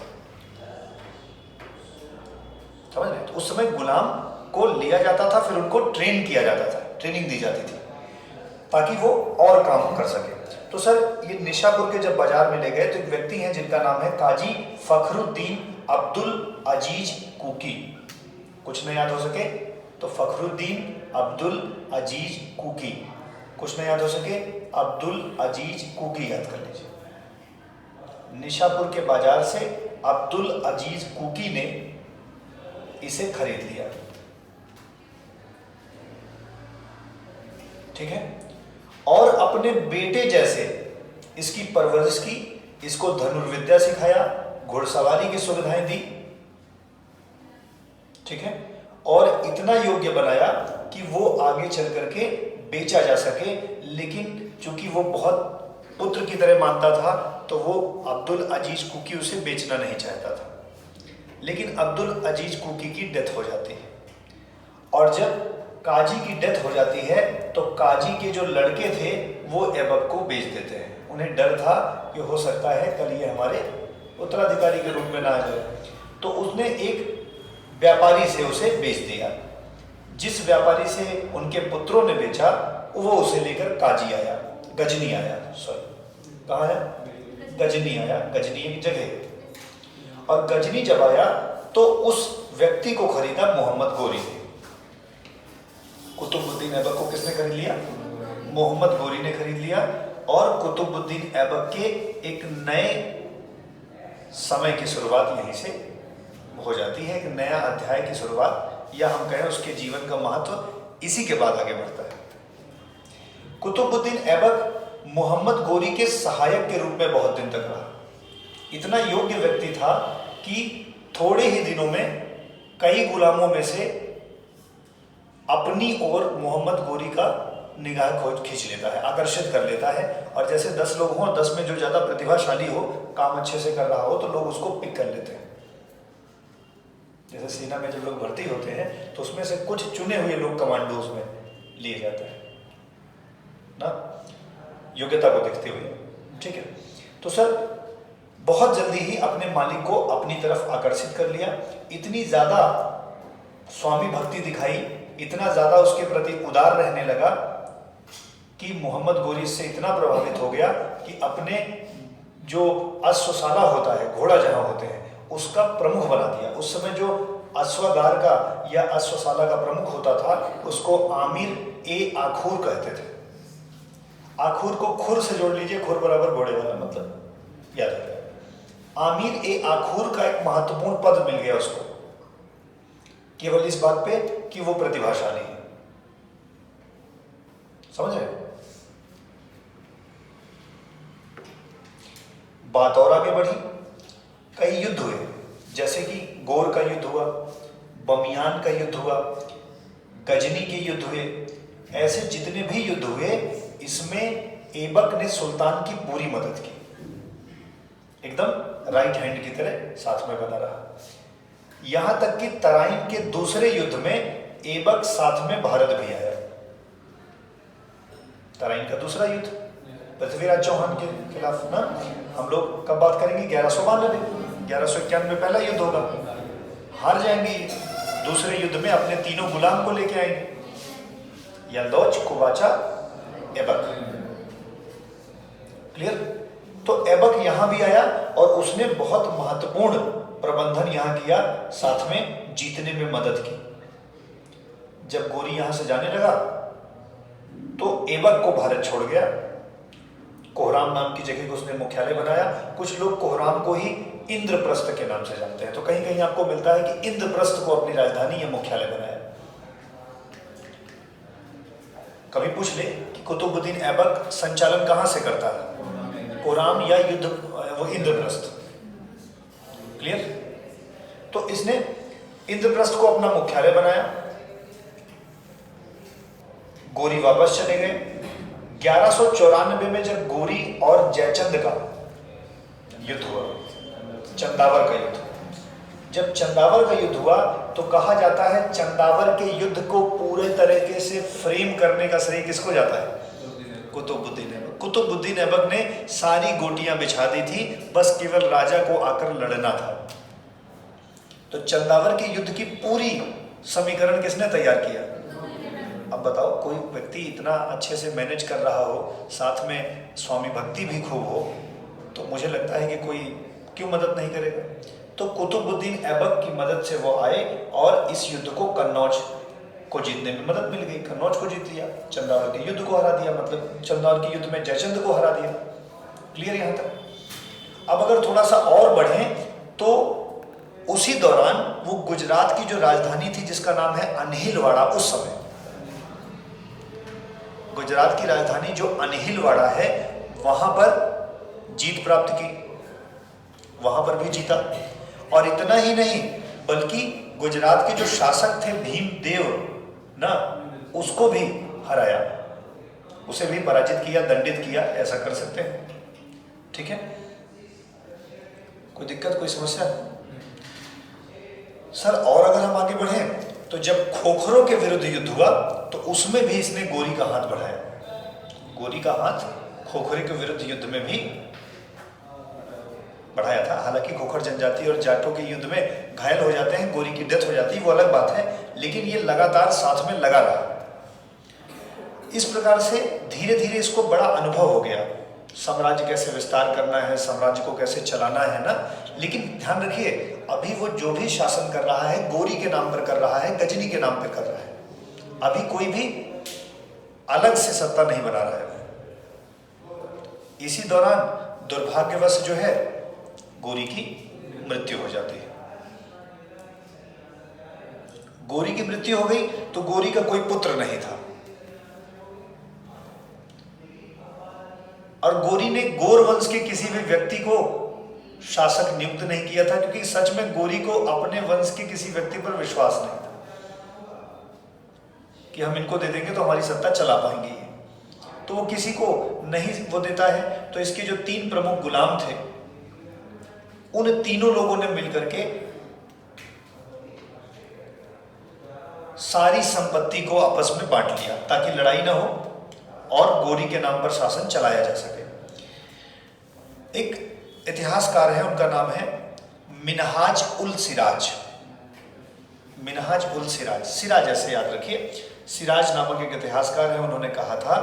A: समझ रहे? तो उस समय गुलाम को लिया जाता था, फिर उनको ट्रेन किया जाता था, ट्रेनिंग दी जाती थी ताकि वो और काम कर सके। तो सर ये निशापुर के जब बाजार में ले गए तो एक व्यक्ति हैं जिनका नाम है काजी फखरुद्दीन अब्दुल अजीज कुकी। कुछ न याद हो सके तो फखरुद्दीन अब्दुल अजीज कुकी, कुछ न याद हो सके अब्दुल अजीज कुकी याद कर लीजिए। निशापुर के बाजार से अब्दुल अजीज कुकी ने इसे खरीद लिया। ठीक है, और अपने बेटे जैसे इसकी परवरिश की, इसको धनुर्विद्या सिखाया, घुड़सवारी की सुविधाएं दी। ठीक है, और इतना योग्य बनाया कि वो आगे चल करके बेचा जा सके। लेकिन चूंकि वो बहुत पुत्र की तरह मानता था तो वो अब्दुल अजीज कुकी उसे बेचना नहीं चाहता था। लेकिन अब्दुल अजीज कुकी की डेथ हो जाती है, और जब काजी की डेथ हो जाती है तो काजी के जो लड़के थे वो ऐबक को बेच देते हैं। उन्हें डर था कि हो सकता है कल ये हमारे उत्तराधिकारी के रूप में ना आ जाए, तो उसने एक व्यापारी से उसे बेच दिया। जिस व्यापारी से उनके पुत्रों ने बेचा वो उसे लेकर काजी आया, गजनी आया, सॉरी कहाँ आया, गजनी आया, गजनी एक जगह। और गजनी जब आया तो उस व्यक्ति को खरीदा मोहम्मद गोरी ने। कुतुबुद्दीन ऐबक को किसने खरीद लिया? मोहम्मद गोरी ने खरीद लिया। और कुतुबुद्दीन ऐबक के एक नए समय की शुरुआत यहीं से हो जाती है, एक नया अध्याय की शुरुआत, या हम कहें उसके जीवन का महत्व इसी के बाद आगे बढ़ता है। कुतुबुद्दीन ऐबक मोहम्मद गोरी के सहायक के रूप में बहुत दिन तक रहा। इतना योग्य व्यक्ति था कि थोड़े ही दिनों में कई गुलामों में से अपनी ओर मोहम्मद गोरी का निगाह खोज खींच लेता है, आकर्षित कर लेता है। और जैसे 10 लोग हों, 10 में जो ज्यादा प्रतिभाशाली हो, काम अच्छे से कर रहा हो, तो लोग उसको पिक कर लेते हैं। जैसे सेना में जब लोग भर्ती होते हैं तो उसमें से कुछ चुने हुए लोग कमांडोज में लिए जाते हैं ना, योग्यता को देखते हुए। ठीक है, तो सर बहुत जल्दी ही अपने मालिक को अपनी तरफ आकर्षित कर लिया। इतनी ज्यादा स्वामी भक्ति दिखाई, इतना ज्यादा उसके प्रति उदार रहने लगा कि मोहम्मद गोरी से इतना प्रभावित हो गया कि अपने जो अश्वशाला होता है, घोड़ा जहां होते हैं, उसका प्रमुख बना दिया। उस समय जो अश्वगार का या अश्वशाला का प्रमुख होता था उसको आमिर ए आखूर कहते थे। आखूर को खुर से जोड़ लीजिए, खुर बराबर घोड़े वाला, मतलब याद रखिए। आमिर ए आखूर का एक महत्वपूर्ण पद मिल गया उसको, केवल इस बात पे कि वो प्रतिभाशाली है। समझ रहे? बात और आगे बढ़ी, कई युद्ध हुए, जैसे कि गोर का युद्ध हुआ, बमियान का युद्ध हुआ, गजनी के युद्ध हुए। ऐसे जितने भी युद्ध हुए इसमें ऐबक ने सुल्तान की पूरी मदद की, एकदम राइट हैंड की तरह साथ में बना रहा। यहां तक कि तराइन के दूसरे युद्ध में ऐबक साथ में भारत भी आया। तराइन का दूसरा युद्ध पृथ्वीराज चौहान के खिलाफ ना, हम लोग कब बात करेंगे? 1192, 1191 में पहला युद्ध होगा, हार जाएंगे। दूसरे युद्ध में अपने तीनों गुलाम को लेके आएंगे, यल्दौज, कुबाचा, ऐबक। क्लियर? तो ऐबक यहां भी आया और उसने बहुत महत्वपूर्ण प्रबंधन यहां किया, साथ में जीतने में मदद की। जब गोरी यहां से जाने लगा तो ऐबक को भारत छोड़ गया। कोहराम नाम की जगह को उसने मुख्यालय बनाया। कुछ लोग कोहराम को ही इंद्रप्रस्थ के नाम से जानते हैं। तो कहीं कहीं आपको मिलता है कि इंद्रप्रस्थ को अपनी राजधानी या मुख्यालय बनाया। कभी पूछ ले कि कुतुबुद्दीन ऐबक संचालन कहां से करता है, कोराम या युद्ध वो इंद्रप्रस्थ। क्लियर? तो इसने इंद्रप्रस्थ को अपना मुख्यालय बनाया। गोरी वापस चले गए। 1194 में जब गोरी और जयचंद का युद्ध हुआ, चंदावर का युद्ध, जब चंदावर का युद्ध हुआ तो कहा जाता है चंदावर के युद्ध को पूरे तरीके से फ्रेम करने का श्रेय किसको जाता है? कुतुबुद्दीन ऐबक। कुतुबुद्दीन ऐबक ने सारी गोटियां बिछा दी थी, बस केवल राजा को आकर लड़ना था। तो चंदावर के युद्ध की पूरी समीकरण किसने तैयार किया? अब बताओ, कोई व्यक्ति इतना अच्छे से मैनेज कर रहा हो, साथ में स्वामी भक्ति भी खूब हो, तो मुझे लगता है कि कोई क्यों मदद नहीं करेगा। तो कुतुबुद्दीन ऐबक की मदद से वो आए और इस युद्ध को कन्नौज को जीतने में मदद मिल गई। कन्नौज को जीत लिया, चंदावर के युद्ध को हरा दिया, मतलब चंदावर के युद्ध में जयचंद को हरा दिया। क्लियर यहां तक? अब अगर थोड़ा सा और बढ़ें तो उसी दौरान वो गुजरात की जो राजधानी थी जिसका नाम है अनहिलवाड़ा, उस समय गुजरात की राजधानी जो अनहिलवाड़ा है वहां पर जीत प्राप्त की, वहां पर भी जीता। और इतना ही नहीं बल्कि गुजरात के जो शासक थे भीमदेव ना, उसको भी हराया, उसे भी पराजित किया, दंडित किया, ऐसा कर सकते हैं। ठीक है? कोई दिक्कत, कोई समस्या? सर और अगर हम आगे बढ़े तो जब खोखरों के विरुद्ध युद्ध हुआ तो उसमें भी इसने गोरी का हाथ बढ़ाया। गोरी का हाथ खोखरे के विरुद्ध युद्ध में भी बढ़ाया था। हालांकि खोखर जनजाति और जाटों के युद्ध में घायल हो जाते हैं, गोरी की डेथ हो जाती है, वो अलग बात है, लेकिन ये लगातार साथ में लगा रहा। इस प्रकार से धीरे धीरे इसको बड़ा अनुभव हो गया, साम्राज्य कैसे विस्तार करना है, साम्राज्य को कैसे चलाना है ना। लेकिन ध्यान रखिए, अभी वो जो भी शासन कर रहा है गोरी के नाम पर कर रहा है, गजनी के नाम पर कर रहा है। अभी कोई भी अलग से सत्ता नहीं बना रहा है। इसी दौरान दुर्भाग्यवश जो है गोरी की मृत्यु हो जाती है। गोरी की मृत्यु हो गई तो गोरी का कोई पुत्र नहीं था, और गोरी ने गोर वंश के किसी भी व्यक्ति को शासक नियुक्त नहीं किया था, क्योंकि सच में गोरी को अपने वंश के किसी व्यक्ति पर विश्वास नहीं था कि हम इनको दे देंगे तो हमारी सत्ता चला पाएंगे। तो वो किसी को नहीं वो देता है। तो इसके जो 3 प्रमुख गुलाम थे, उन तीनों लोगों ने मिलकर के सारी संपत्ति को आपस में बांट लिया ताकि लड़ाई ना हो और गोरी के नाम पर शासन चलाया जा सके। एक इतिहासकार है, उनका नाम है मिनहाज उल सिराज। मिनहाज उल सिराज, सिराज ऐसे याद रखिए। सिराज नामक एक इतिहासकार है, उन्होंने कहा था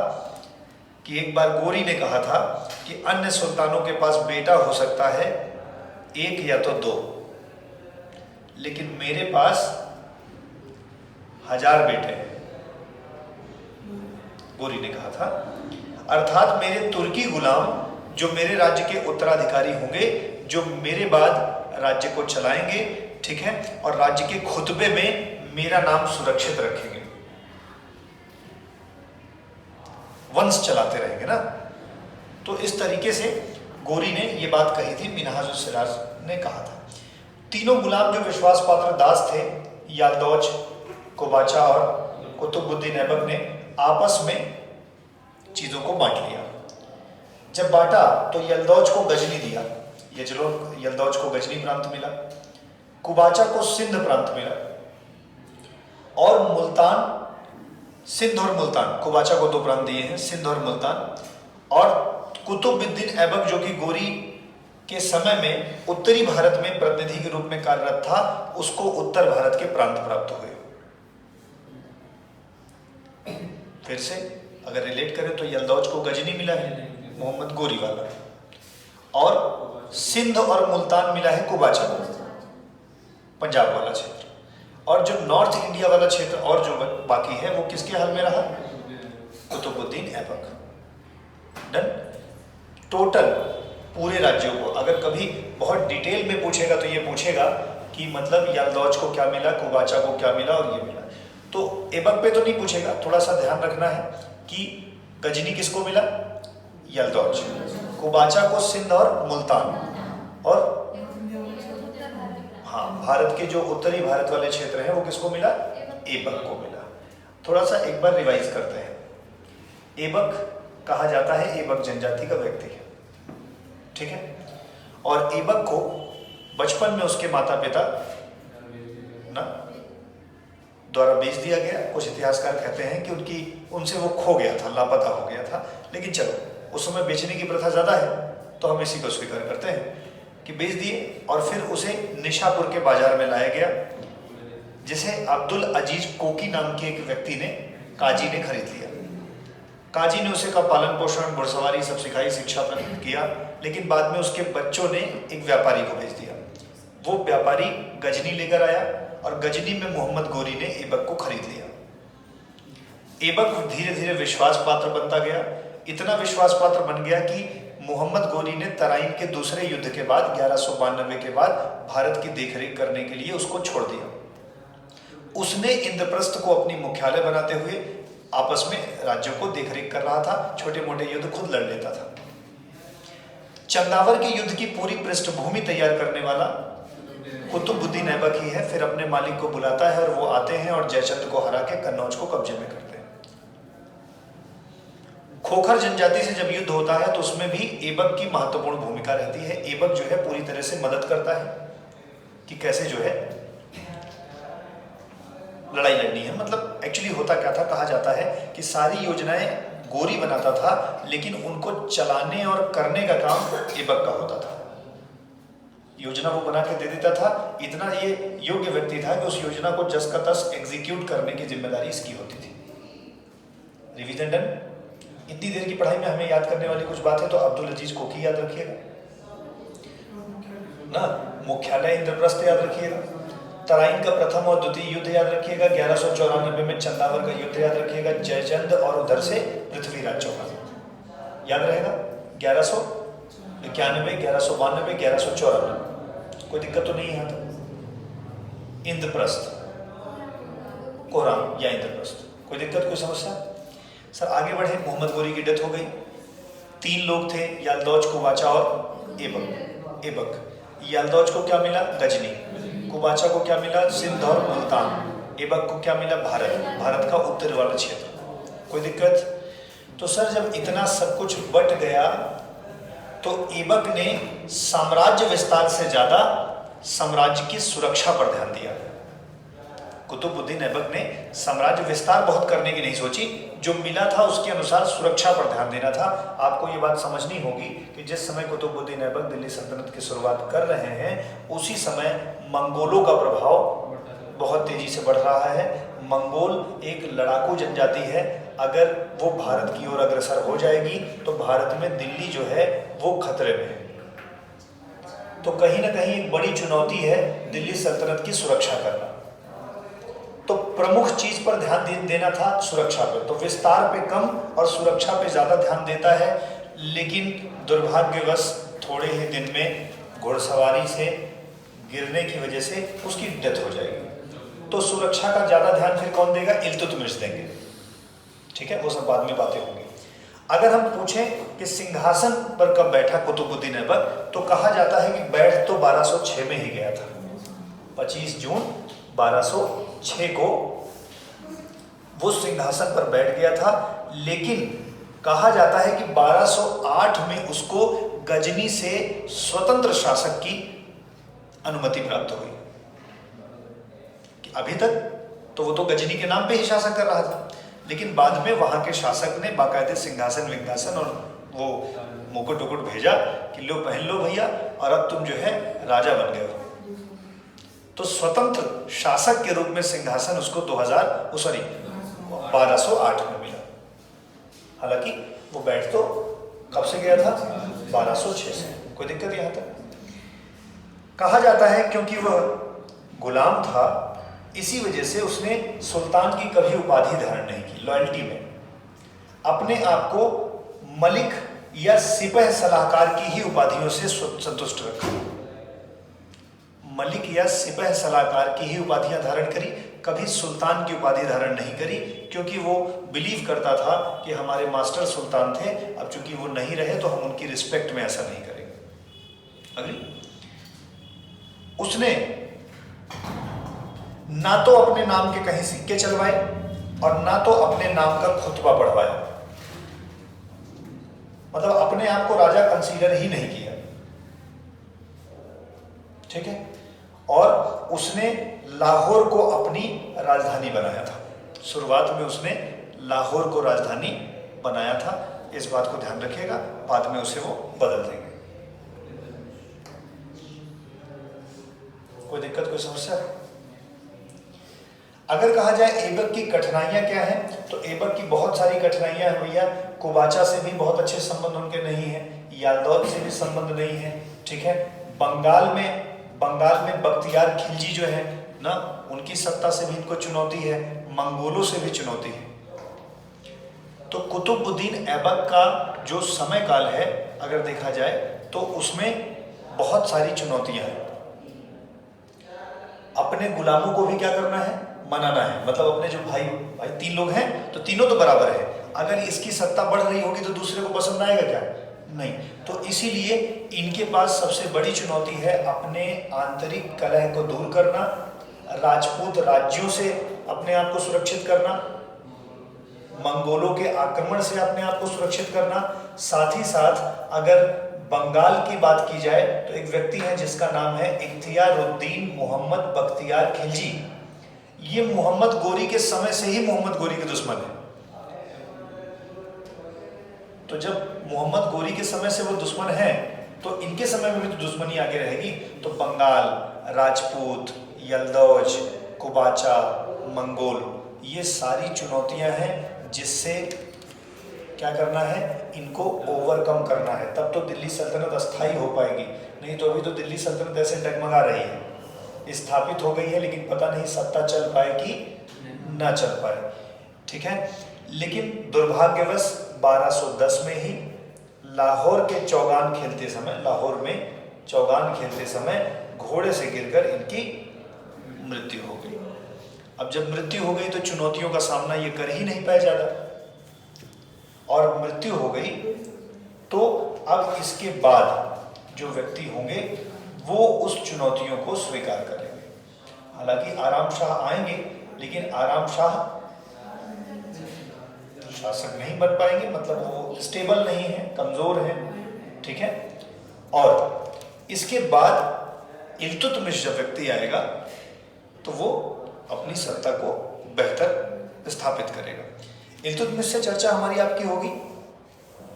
A: कि एक बार गोरी ने कहा था कि अन्य सुल्तानों के पास बेटा हो सकता है 1 या तो 2, लेकिन मेरे पास 1000 बेटे हैं। गोरी ने कहा था, अर्थात मेरे तुर्की गुलाम जो मेरे राज्य के उत्तराधिकारी होंगे, जो मेरे बाद राज्य को चलाएंगे, ठीक है, और राज्य के खुतबे में मेरा नाम सुरक्षित रखेंगे, वंश चलाते रहेंगे ना। तो इस तरीके से गोरी ने ये बात कही थी, मिनहाज उल सिराज ने कहा था। तीनों गुलाम जो विश्वास पात्र दास थे, यालदौज, कोबाचा और कुतुबुद्दीन ऐबक ने आपस में चीजों को बांट लिया। जब बांटा तो यलदौज को गजनी दिया, ये चलो यलदौज को गजनी प्रांत मिला, कुबाचा को सिंध प्रांत मिला, और मुल्तान, सिंध और मुल्तान, कुबाचा को 2 प्रांत दिए हैं, सिंध और मुल्तान। और कुतुबुद्दीन ऐबक जो कि गोरी के समय में उत्तरी भारत में प्रतिनिधि के रूप में कार्यरत था, उसको उत्तर भारत के प्रांत प्राप्त हुए। फिर से अगर रिलेट करें तो यलदौज को गजनी मिला है, मोहम्मद गोरी वाला, और सिंध और मुल्तान मिला है कुबाचा को, पंजाब वाला क्षेत्र। और जो नॉर्थ इंडिया वाला क्षेत्र और जो बाकी है वो किसके हाल में रहा? कुतुबुद्दीन ऐबक। डन। टोटल पूरे राज्यों को अगर कभी बहुत डिटेल में पूछेगा तो ये पूछेगा कि मतलब यल्दौज को क्या मिला, कुबाचा को क्या मिला और ये मिला। तो ऐबक पे तो नहीं पूछेगा, थोड़ा सा ध्यान रखना है कि गजनी किसको मिला, यल्दौज, कुबाचा को सिंध और मुल्तान, और हाँ भारत के जो उत्तरी भारत वाले क्षेत्र हैं वो किसको मिला, ऐबक को मिला। थोड़ा सा एक बार रिवाइज करते हैं। ऐबक कहा जाता है ऐबक जनजाति का व्यक्ति है, ठीक है। और ऐबक को बचपन में उसके माता पिता ना द्वारा बेच दिया गया। कुछ इतिहासकार कहते हैं कि उनसे वो खो गया था, लापता हो गया था। लेकिन चलो उस समय बेचने की प्रथा ज़्यादा है तो हम इसी को स्वीकार करते हैं कि बेच दिए। और फिर उसे निशापुर के बाजार में लाया गया, जिसे अब्दुल अजीज कोकी नाम के एक व्यक्ति ने, काजी ने खरीद लिया। काजी ने उसे का पालन पोषण, घुड़सवारी सब सिखाई, शिक्षा प्रदान किया। लेकिन बाद में उसके बच्चों ने एक व्यापारी को भेज दिया। वो व्यापारी गजनी लेकर आया और गजनी में मोहम्मद गोरी ने ऐबक को खरीद लिया। ऐबक धीरे धीरे विश्वास पात्र बनता गया। इतना विश्वास पात्र बन गया कि मोहम्मद गोरी ने तराइन के दूसरे युद्ध के बाद 1192 के बाद भारत की देखरेख करने के लिए उसको छोड़ दिया। उसने इंद्रप्रस्थ को अपनी मुख्यालय बनाते हुए आपस में राज्यों को देखरेख कर रहा था, छोटे मोटे युद्ध खुद लड़ लेता था। चंदावर के युद्ध की पूरी पृष्ठभूमि तैयार करने वाला कुतुबुद्दीन ऐबक ही है। फिर अपने मालिक को बुलाता है और वो आते हैं और जयचंद को हरा के कन्नौज को कब्जे में करते हैं। खोखर जनजाति से जब युद्ध होता है तो उसमें भी ऐबक की महत्वपूर्ण भूमिका रहती है। ऐबक जो है पूरी तरह से मदद करता है कि कैसे जो है लड़ाई लड़नी है। मतलब एक्चुअली होता क्या था, कहा जाता है कि सारी योजनाएं गोरी बनाता था, लेकिन उनको चलाने और करने का काम ऐबक का होता था। योजना वो बना के दे देता था। इतना ये योग्य व्यक्ति था कि उस योजना को जस का तस एग्जीक्यूट करने की जिम्मेदारी इसकी होती थी। Revision done. इतनी देर की पढ़ाई में हमें याद करने वाली कुछ बात है तो अब्दुल अजीज कोकी याद रखिएगा ना, मुख्यालय इंद्रप्रस्थ याद रखिएगा, तराइन का प्रथम और द्वितीय युद्ध याद रखिएगा, 1194 में चंदावर का युद्ध याद रखिएगा, जयचंद और उधर से पृथ्वीराज चौहान याद रहेगा, 1191, 1192, 1194। कोई दिक्कत तो नहीं है यहाँ तक। इंद्रप्रस्थ, कोराम या इंद्रप्रस्थ, कोई दिक्कत, कोई समस्या? सर आगे बढ़े। मोहम्मद गोरी की डेथ हो गई। 3 लोग थे, यल्दौज, कुबाचा और ऐबक। यल्दौज को क्या मिला, गजनी। कुबाचा को क्या मिला, सिंध और मुल्तान। ऐबक को क्या मिला, भारत का उत्तर वाला क्षेत्र। कोई दिक्कत? तो सर जब इतना सब कुछ बट गया तो ऐबक ने साम्राज्य विस्तार से ज्यादा साम्राज्य की सुरक्षा पर ध्यान दिया। कुतुबुद्दीन ऐबक ने साम्राज्य विस्तार बहुत करने की नहीं सोची, जो मिला था उसके अनुसार सुरक्षा पर ध्यान देना था। आपको ये बात समझनी होगी कि जिस समय कुतुबुद्दीन ऐबक दिल्ली सल्तनत की शुरुआत कर रहे हैं, उसी समय मंगोलों का प्रभाव बहुत तेजी से बढ़ रहा है। मंगोल एक लड़ाकू जनजाति है। अगर वो भारत की ओर अग्रसर हो जाएगी तो भारत में दिल्ली जो है वो खतरे में है। तो कहीं ना कहीं एक बड़ी चुनौती है दिल्ली सल्तनत की सुरक्षा करना। तो प्रमुख चीज पर ध्यान देना था सुरक्षा पे, तो विस्तार पे कम और सुरक्षा पे ज्यादा ध्यान देता है। लेकिन दुर्भाग्यवश थोड़े ही दिन में घुड़सवारी से गिरने की वजह से उसकी डेथ हो जाएगी। तो सुरक्षा का ज्यादा ध्यान फिर कौन देगा, इल्तुतमिश देंगे। ठीक है, वो सब बाद में बातें होंगी। अगर हम पूछें कि सिंहासन पर कब बैठा कुतुबुद्दीन ऐबक, तो कहा जाता है कि बैठ तो 1206 में ही गया था। 25 जून 1206 को वो सिंहासन पर बैठ गया था। लेकिन कहा जाता है कि 1208 में उसको गजनी से स्वतंत्र शासक की अनुमति प्राप्त हुई। अभी तक तो वो तो गजनी के नाम पे ही शासन कर रहा था, लेकिन बाद में वहां के शासक ने बाकायदे सिंहासन विंहासन और वो मुकुट उकुट भेजा कि लो पहन लो भैया, और अब तुम जो है राजा बन गए हो। तो स्वतंत्र शासक के रूप में सिंहासन उसको 1208 में मिला। हालांकि वो बैठ तो कब से गया था, 1206 से। कोई दिक्कत यहां तक? कहा जाता है क्योंकि वह गुलाम था, इसी वजह से उसने सुल्तान की कभी उपाधि धारण नहीं की। लॉयल्टी में अपने आप को मलिक या सिपह सलाहकार की ही उपाधियों से संतुष्ट रखा। मलिक या सिपह सलाहकार की ही उपाधियां धारण करी, कभी सुल्तान की उपाधि धारण नहीं करी, क्योंकि वो बिलीव करता था कि हमारे मास्टर सुल्तान थे, अब चूंकि वो नहीं रहे तो हम उनकी रिस्पेक्ट में ऐसा नहीं करेंगे। अगली, उसने ना तो अपने नाम के कहीं सिक्के चलवाए और ना तो अपने नाम का खुतबा पढ़वाया, मतलब अपने आप को राजा कंसीडर ही नहीं किया, ठीक है। और उसने लाहौर को अपनी राजधानी बनाया था, शुरुआत में उसने लाहौर को राजधानी बनाया था, इस बात को ध्यान रखिएगा, बाद में उसे वो बदल देंगे। कोई दिक्कत, कोई समस्या? अगर कहा जाए ऐबक की कठिनाइयां क्या हैं, तो ऐबक की बहुत सारी कठिनाइयां हैं भैया। कुबाचा से भी बहुत अच्छे संबंध उनके नहीं है, याल्दौद से भी संबंध नहीं है, ठीक है। बंगाल में बख्तियार खिलजी जो है ना, उनकी सत्ता से भी इनको चुनौती है, मंगोलों से भी चुनौती है। तो कुतुबुद्दीन ऐबक का जो समय काल है अगर देखा जाए तो उसमें बहुत सारी चुनौतियां हैं। अपने गुलामों को भी क्या करना है, मनाना है, मतलब अपने जो भाई 3 लोग हैं तो तीनों तो बराबर है, अगर इसकी सत्ता बढ़ रही होगी तो दूसरे को पसंद आएगा क्या? नहीं। तो इसीलिए इनके पास सबसे बड़ी चुनौती है अपने आंतरिक कलह को दूर करना, राजपूत राज्यों से अपने आप को सुरक्षित करना, मंगोलों के आक्रमण से अपने आप को सुरक्षित करना। साथ ही साथ अगर बंगाल की बात की जाए तो एक व्यक्ति है जिसका नाम है इख्तियारुद्दीन मोहम्मद बख्तियार खिलजी। ये मोहम्मद गोरी के समय से ही मोहम्मद गोरी के दुश्मन है। तो जब मोहम्मद गोरी के समय से वो दुश्मन है तो इनके समय में भी तो दुश्मनी आगे रहेगी। तो बंगाल, राजपूत, यल्दौज, कुबाचा, मंगोल, ये सारी चुनौतियां हैं जिससे क्या करना है, इनको ओवरकम करना है, तब तो दिल्ली सल्तनत अस्थाई हो पाएगी। नहीं तो अभी तो दिल्ली सल्तनत ऐसे डगमगा रही है, स्थापित हो गई है लेकिन पता नहीं सत्ता चल पाए कि ना चल पाए, ठीक है। लेकिन दुर्भाग्यवश 1210 में ही लाहौर में चौगान खेलते समय घोड़े से गिरकर इनकी मृत्यु हो गई। अब जब मृत्यु हो गई तो चुनौतियों का सामना ये कर ही नहीं पाए ज्यादा, और मृत्यु हो गई तो अब इसके बाद जो व्यक्ति होंगे वो उस चुनौतियों को स्वीकार करेंगे। हालांकि आराम शाह आएंगे लेकिन आराम शाह शासक नहीं बन पाएंगे, मतलब वो स्टेबल नहीं है, कमजोर है, ठीक है। और इसके बाद इल्तुतमिश जब व्यक्ति आएगा तो वो अपनी सत्ता को बेहतर स्थापित करेगा। इल्तुतमिश से चर्चा हमारी आपकी होगी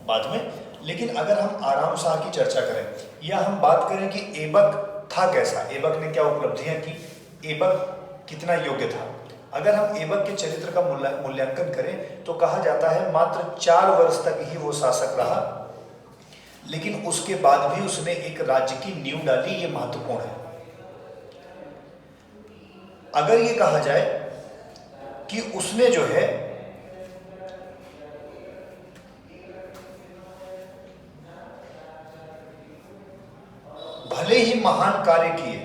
A: बाद में, लेकिन अगर हम आराम शाह की चर्चा करें या हम बात करें कि ऐबक था कैसा, ऐबक ने क्या उपलब्धियां की, ऐबक कितना योग्य था, अगर हम ऐबक के चरित्र का मूल्यांकन करें तो कहा जाता है मात्र 4 वर्ष तक ही वो शासक रहा, लेकिन उसके बाद भी उसने एक राज्य की नींव डाली, ये महत्वपूर्ण है। अगर ये कहा जाए कि उसने जो है भले ही महान कार्य किए,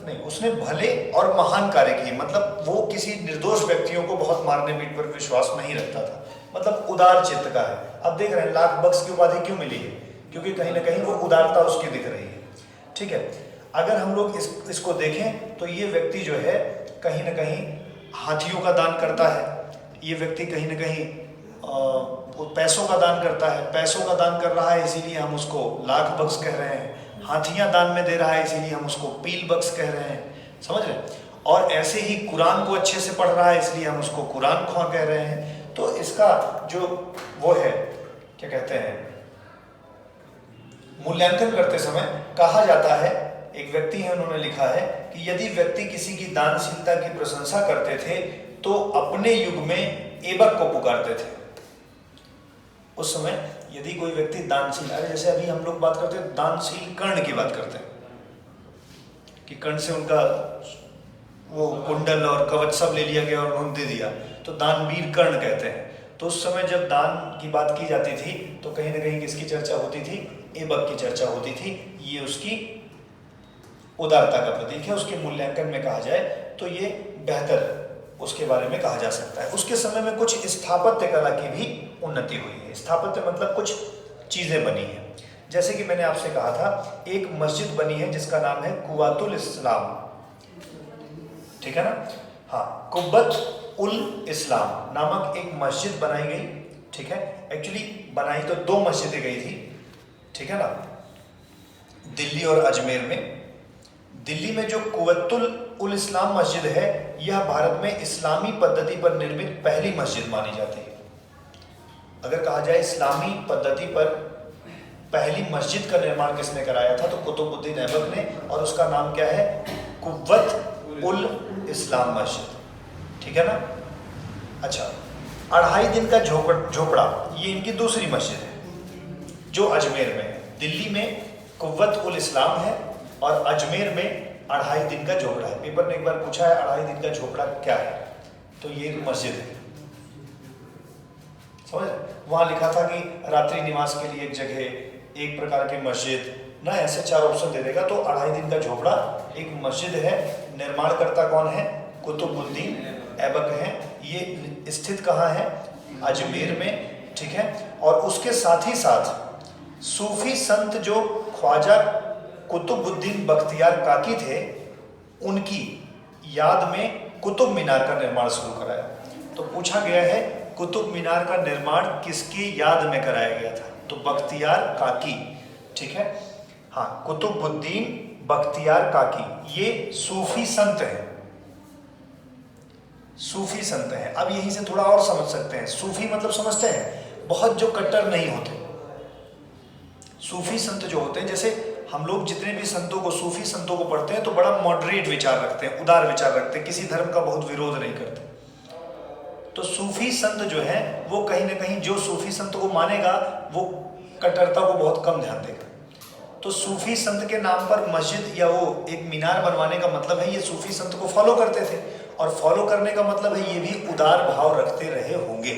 A: नहीं, उसने भले और महान कार्य किए, मतलब वो किसी निर्दोष व्यक्तियों को बहुत मारने पीट पर विश्वास नहीं रखता था, मतलब उदार चित्त का है। अब देख रहे हैं लाख बख्श की उपाधि क्यों मिली है, क्योंकि कहीं ना कहीं वो उदारता उसकी दिख रही है, ठीक है। अगर हम लोग इसको देखें तो ये व्यक्ति जो है कहीं ना कहीं हाथियों का दान करता है, ये व्यक्ति कहीं ना कहीं पैसों का दान करता है, पैसों का दान कर रहा है इसीलिए हम उसको लाख बख्श कह रहे हैं, हाथियां दान में दे रहा है इसीलिए हम उसको पील बख्श कह रहे हैं, समझ रहे हैं। और ऐसे ही कुरान को अच्छे से पढ़ रहा है इसलिए हम उसको कुरान ख्वां कह रहे हैं। तो इसका जो वो है क्या कहते हैं, मूल्यांकन करते समय कहा जाता है, एक व्यक्ति है उन्होंने लिखा है कि यदि व्यक्ति किसी की दानशीलता की प्रशंसा करते थे तो अपने युग में ऐबक को पुकारते थे। उस समय यदि कोई व्यक्ति दानशील, अरे जैसे अभी हम लोग बात करते हैं दानशील कर्ण की बात करते हैं कि कर्ण से उनका वो कुंडल और कवच सब ले लिया गया और उन्होंने दे दिया, तो दानवीर कर्ण कहते हैं। तो उस समय जब दान की बात की जाती थी तो कहीं ना कहीं किसकी चर्चा होती थी, ऐबक की चर्चा होती थी। ये उसकी उदारता का प्रतीक है, उसके मूल्यांकन में कहा जाए तो ये बेहतर उसके बारे में कहा जा सकता है। उसके समय में कुछ स्थापत्य कला की भी उन्नति हुई है। स्थापत्य मतलब कुछ चीजें बनी हैं, जैसे कि मैंने आपसे कहा था एक मस्जिद बनी है जिसका नाम है कुव्वतुल इस्लाम, ठीक है ना। हाँ, कुव्वत उल इस्लाम नामक एक मस्जिद बनाई गई, ठीक है। एक्चुअली बनाई तो 2 मस्जिदें गई थी, ठीक है ना, दिल्ली और अजमेर में। दिल्ली में जो कुव्वतुल उल इस्लाम मस्जिद है यह भारत में इस्लामी पद्धति पर निर्मित पहली मस्जिद मानी जाती है। अगर कहा जाए इस्लामी पद्धति पर पहली मस्जिद का निर्माण किसने कराया था तो कुतुबुद्दीन ऐबक ने, और उसका नाम क्या है, कुव्वत उल इस्लाम मस्जिद, ठीक है ना। अच्छा, 2.5 दिन का झोपड़ा ये इनकी दूसरी मस्जिद है जो अजमेर में है। दिल्ली में कुव्वत उल इस्लाम है और अजमेर में 2.5 दिन का झोपड़ा है। पेपर ने एक बार पूछा है 2.5 दिन का झोपड़ा क्या है, तो ये एक मस्जिद है, समझ। वहां लिखा था कि रात्रि निवास के लिए एक जगह, एक प्रकार की मस्जिद ना, ऐसे 4 ऑप्शन दे देगा। तो 2.5 दिन का झोपड़ा एक मस्जिद है। निर्माणकर्ता कौन है, कुतुबुद्दीन ऐबक है। ये स्थित कहाँ है, अजमेर में, ठीक है। और उसके साथ ही साथ सूफी संत जो ख्वाजा कुतुबुद्दीन बख्तियार काकी थे उनकी याद में कुतुब मीनार का निर्माण शुरू कराया। तो पूछा गया है कुतुब मीनार का निर्माण किसकी याद में कराया गया था, तो बख्तियार काकी, ठीक है। हाँ, कुतुबुद्दीन बख्तियार काकी ये सूफी संत हैं, सूफी संत हैं। अब यहीं से थोड़ा और समझ सकते हैं, सूफी मतलब समझते हैं, बहुत जो कट्टर नहीं होते। सूफी संत जो होते हैं, जैसे हम लोग जितने भी संतों को, सूफी संतों को पढ़ते हैं तो बड़ा मॉडरेट विचार रखते हैं, उदार विचार रखते हैं, किसी धर्म का बहुत विरोध नहीं करते। तो सूफी संत जो है वो कहीं ना कहीं, जो सूफी संत को मानेगा वो कट्टरता को बहुत कम ध्यान देगा। तो सूफी संत के नाम पर मस्जिद या वो एक मीनार बनवाने का मतलब है ये सूफी संत को फॉलो करते थे, और फॉलो करने का मतलब है ये भी उदार भाव रखते रहे होंगे,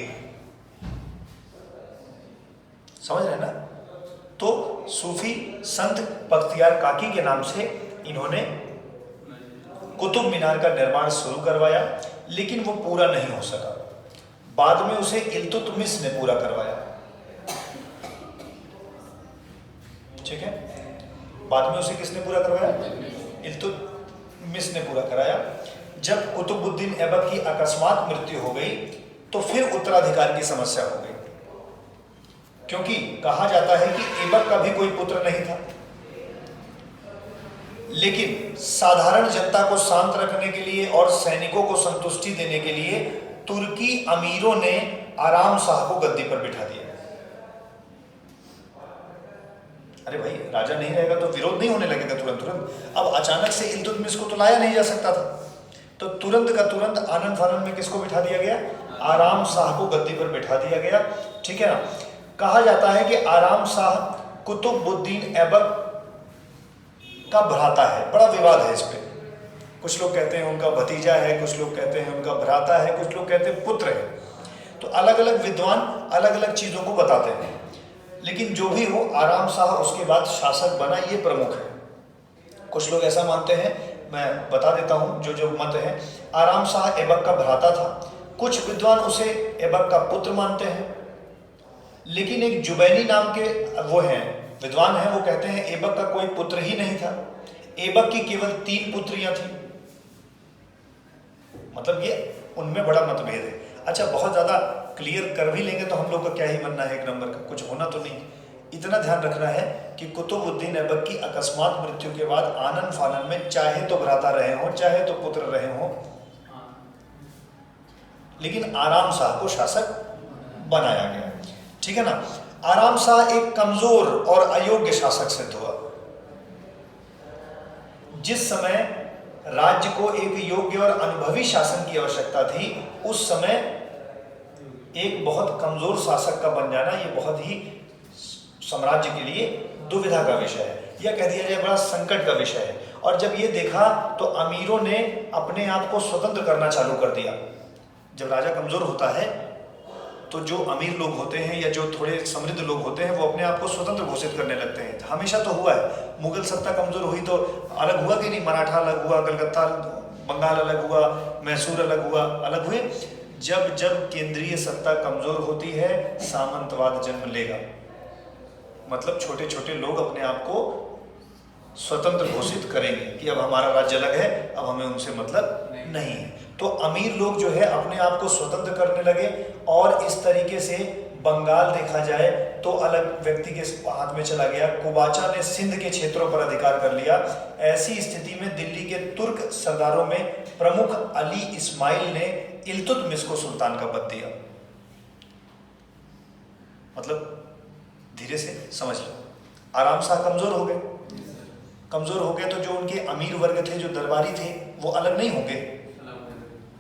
A: समझ रहे ना। तो सूफी संत बख्तियार काकी के नाम से इन्होंने कुतुब मीनार का निर्माण शुरू करवाया, लेकिन वो पूरा नहीं हो सका। बाद में उसे इल्तुतमिश ने पूरा करवाया, ठीक है। बाद में उसे किसने पूरा करवाया, इल्तुतमिश ने पूरा कराया। जब कुतुबुद्दीन ऐबक की अकस्मात मृत्यु हो गई तो फिर उत्तराधिकार की समस्या हो गई, क्योंकि कहा जाता है कि ऐबक का भी कोई पुत्र नहीं था। लेकिन साधारण जनता को शांत रखने के लिए और सैनिकों को संतुष्टि देने के लिए तुर्की अमीरों ने आराम शाह को गद्दी पर बिठा दिया। अरे भाई, राजा नहीं रहेगा तो विरोध नहीं होने लगेगा तुरंत। अब अचानक से इल्तुतमिश को तो लाया नहीं जा सकता था, तो तुरंत का तुरंत आनन फानन में किसको बिठा दिया गया, आराम शाह को गद्दी पर बिठा दिया गया, ठीक है ना। कहा जाता है कि आराम शाह कुतुबुद्दीन ऐबक का भ्राता है। बड़ा विवाद है इस पे, कुछ लोग कहते हैं उनका भतीजा है, कुछ लोग कहते हैं उनका भ्राता है, कुछ लोग कहते हैं पुत्र है। तो अलग अलग विद्वान अलग अलग चीजों को बताते हैं, लेकिन जो भी हो आराम शाह उसके बाद शासक बना, ये प्रमुख है। कुछ लोग ऐसा मानते हैं, मैं बता देता हूं जो जो मत है। आराम शाह ऐबक का भ्राता था, कुछ विद्वान उसे ऐबक का पुत्र मानते हैं, लेकिन एक जुबैनी नाम के वो हैं विद्वान हैं, वो कहते हैं ऐबक का कोई पुत्र ही नहीं था, ऐबक की केवल 3 पुत्रियां थी। मतलब ये उनमें बड़ा मतभेद है। अच्छा, बहुत ज्यादा क्लियर कर भी लेंगे तो हम लोग का क्या ही बनना है, एक नंबर का कुछ होना तो नहीं। इतना ध्यान रखना है कि कुतुबुद्दीन ऐबक की अकस्मात मृत्यु के बाद आनन फानन में चाहे तो भ्राता रहे हों चाहे तो पुत्र रहे हों, लेकिन आराम शाह को शासक बनाया गया, ठीक है ना। आराम शाह एक कमजोर और अयोग्य शासक सिद्ध हुआ। जिस समय राज्य को एक योग्य और अनुभवी शासन की आवश्यकता थी, उस समय एक बहुत कमजोर शासक का बन जाना ये बहुत ही साम्राज्य के लिए दुविधा का विषय है, या कह दिया जाए बड़ा संकट का विषय है। और जब ये देखा तो अमीरों ने अपने आप को स्वतंत्र करना चालू कर दिया। जब राजा कमजोर होता है तो जो अमीर लोग होते हैं या जो थोड़े समृद्ध लोग होते हैं वो अपने आप को स्वतंत्र घोषित करने लगते हैं। हमेशा तो हुआ है, मुगल सत्ता कमजोर हुई तो अलग हुआ कि नहीं, मराठा अलग हुआ, कलकत्ता बंगाल अलग हुआ, मैसूर अलग हुआ, अलग हुए। जब जब केंद्रीय सत्ता कमजोर होती है सामंतवाद जन्म लेगा, मतलब छोटे छोटे लोग अपने आप को स्वतंत्र घोषित करेंगे कि अब हमारा राज्य अलग है, अब हमें उनसे मतलब नहीं है। तो अमीर लोग जो है अपने आप को स्वतंत्र करने लगे और इस तरीके से बंगाल देखा जाए तो अलग व्यक्ति के हाथ में चला गया। कुबाचा ने सिंध के क्षेत्रों पर अधिकार कर लिया। ऐसी स्थिति में दिल्ली के तुर्क सरदारों में प्रमुख अली इस्माइल ने इल्तुतमिश को सुल्तान का पद दिया। मतलब धीरे से समझ लो, आराम शाह कमजोर हो गए, कमजोर हो गए तो जो उनके अमीर वर्ग थे, जो दरबारी थे, वो अलग नहीं होंगे,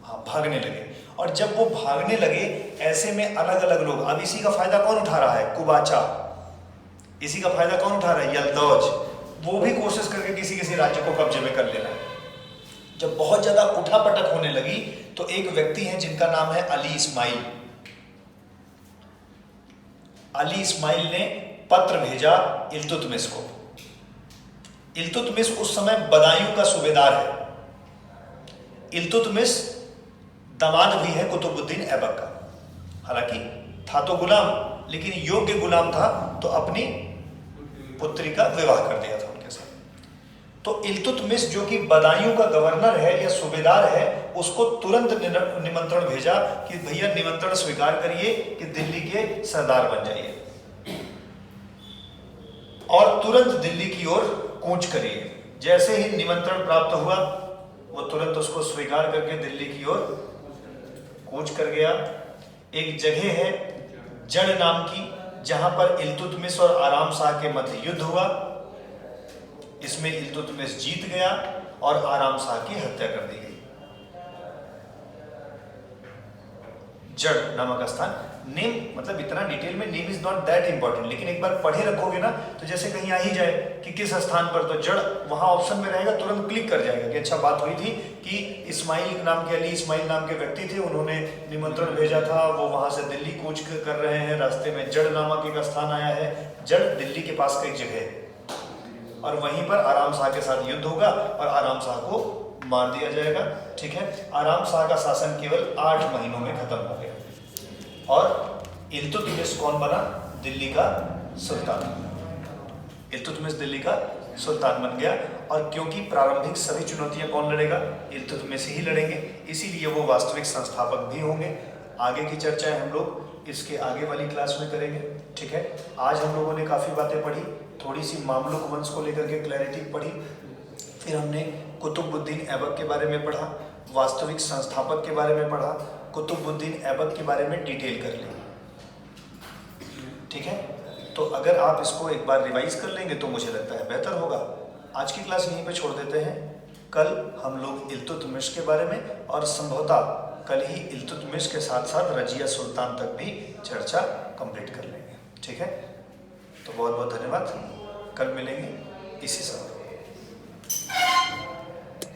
A: हाँ भागने लगे। और जब वो भागने लगे ऐसे में अलग अलग लोग, अब इसी का फायदा कौन उठा रहा है, कुबाचा, इसी का फायदा कौन उठा रहा है, यल्दौज, वो भी कोशिश करके किसी किसी राज्य को कब्जे में कर लेना। जब बहुत ज्यादा उठापटक होने लगी तो एक व्यक्ति है जिनका नाम है अली इस्माइल। अली इस्माइल ने पत्र भेजा इल्तुतमिश को। इल्तुतमिश उस समय बदायूं का सूबेदार है। इल्तुतमिश दामाद भी है कुतुबुद्दीन ऐबक का, हालांकि था तो गुलाम लेकिन योग्य गुलाम था तो अपनी पुत्री का विवाह कर दिया था उनके साथ। तो इल्तुतमिश जो कि बदायूं का गवर्नर है या सूबेदार है, उसको तुरंत निमंत्रण भेजा कि भैया निमंत्रण स्वीकार करिए कि दिल्ली के सरदार बन जाइए और तुरंत दिल्ली की ओर कूच करिए। जैसे ही निमंत्रण प्राप्त हुआ वो तुरंत उसको स्वीकार करके दिल्ली की ओर कूच कर गया। एक जगह है जड़ नाम की जहां पर इल्तुतमिश और आराम शाह के मध्य युद्ध हुआ। इसमें इल्तुतमिश जीत गया और आराम शाह की हत्या कर दी गई। जड़ नामक स्थान, नेम मतलब इतना डिटेल में name is not that important, लेकिन एक बार पढ़े रखोगे ना तो जैसे कहीं आ ही जाए कि किस स्थान पर, तो जड़ वहां ऑप्शन में रहेगा, तुरंत क्लिक कर जाएगा कि अच्छा बात हुई थी कि इस्माइल नाम के, अली इस्माइल नाम के व्यक्ति थे, उन्होंने निमंत्रण भेजा था, वो वहां से दिल्ली कूच कर रहे हैं, रास्ते में जड़ नामक एक स्थान आया है। जड़ दिल्ली के पास का एक जगह है और वहीं पर आराम शाह के साथ युद्ध होगा और आराम शाह को मार दिया जाएगा। ठीक है, आराम शाह का शासन केवल 8 महीनों में खत्म हो गया और इल्तुतमिश कौन बना, दिल्ली का सुल्तान। इल्तुतमिश दिल्ली का सुल्तान बन गया और क्योंकि प्रारंभिक सभी चुनौतियां कौन लड़ेगा, इल्तुतमिश ही लड़ेंगे, इसीलिए वो वास्तविक संस्थापक भी होंगे। आगे की चर्चा हम लोग इसके आगे वाली क्लास में करेंगे। ठीक है, आज हम लोगों ने काफ़ी बातें पढ़ी, थोड़ी सी मामलुक वंश को लेकर के क्लैरिटी पढ़ी, फिर हमने कुतुबुद्दीन ऐबक के बारे में पढ़ा, वास्तविक संस्थापक के बारे में पढ़ा, कुतुबुद्दीन ऐबक के बारे में डिटेल कर लें। ठीक है, तो अगर आप इसको एक बार रिवाइज कर लेंगे तो मुझे लगता है बेहतर होगा। आज की क्लास यहीं पे छोड़ देते हैं। कल हम लोग इल्तुतमिश के बारे में और संभवतः कल ही इल्तुतमिश के साथ साथ रजिया सुल्तान तक भी चर्चा कंप्लीट कर लेंगे। ठीक है, तो बहुत बहुत धन्यवाद, कल मिलेंगे इसी समय।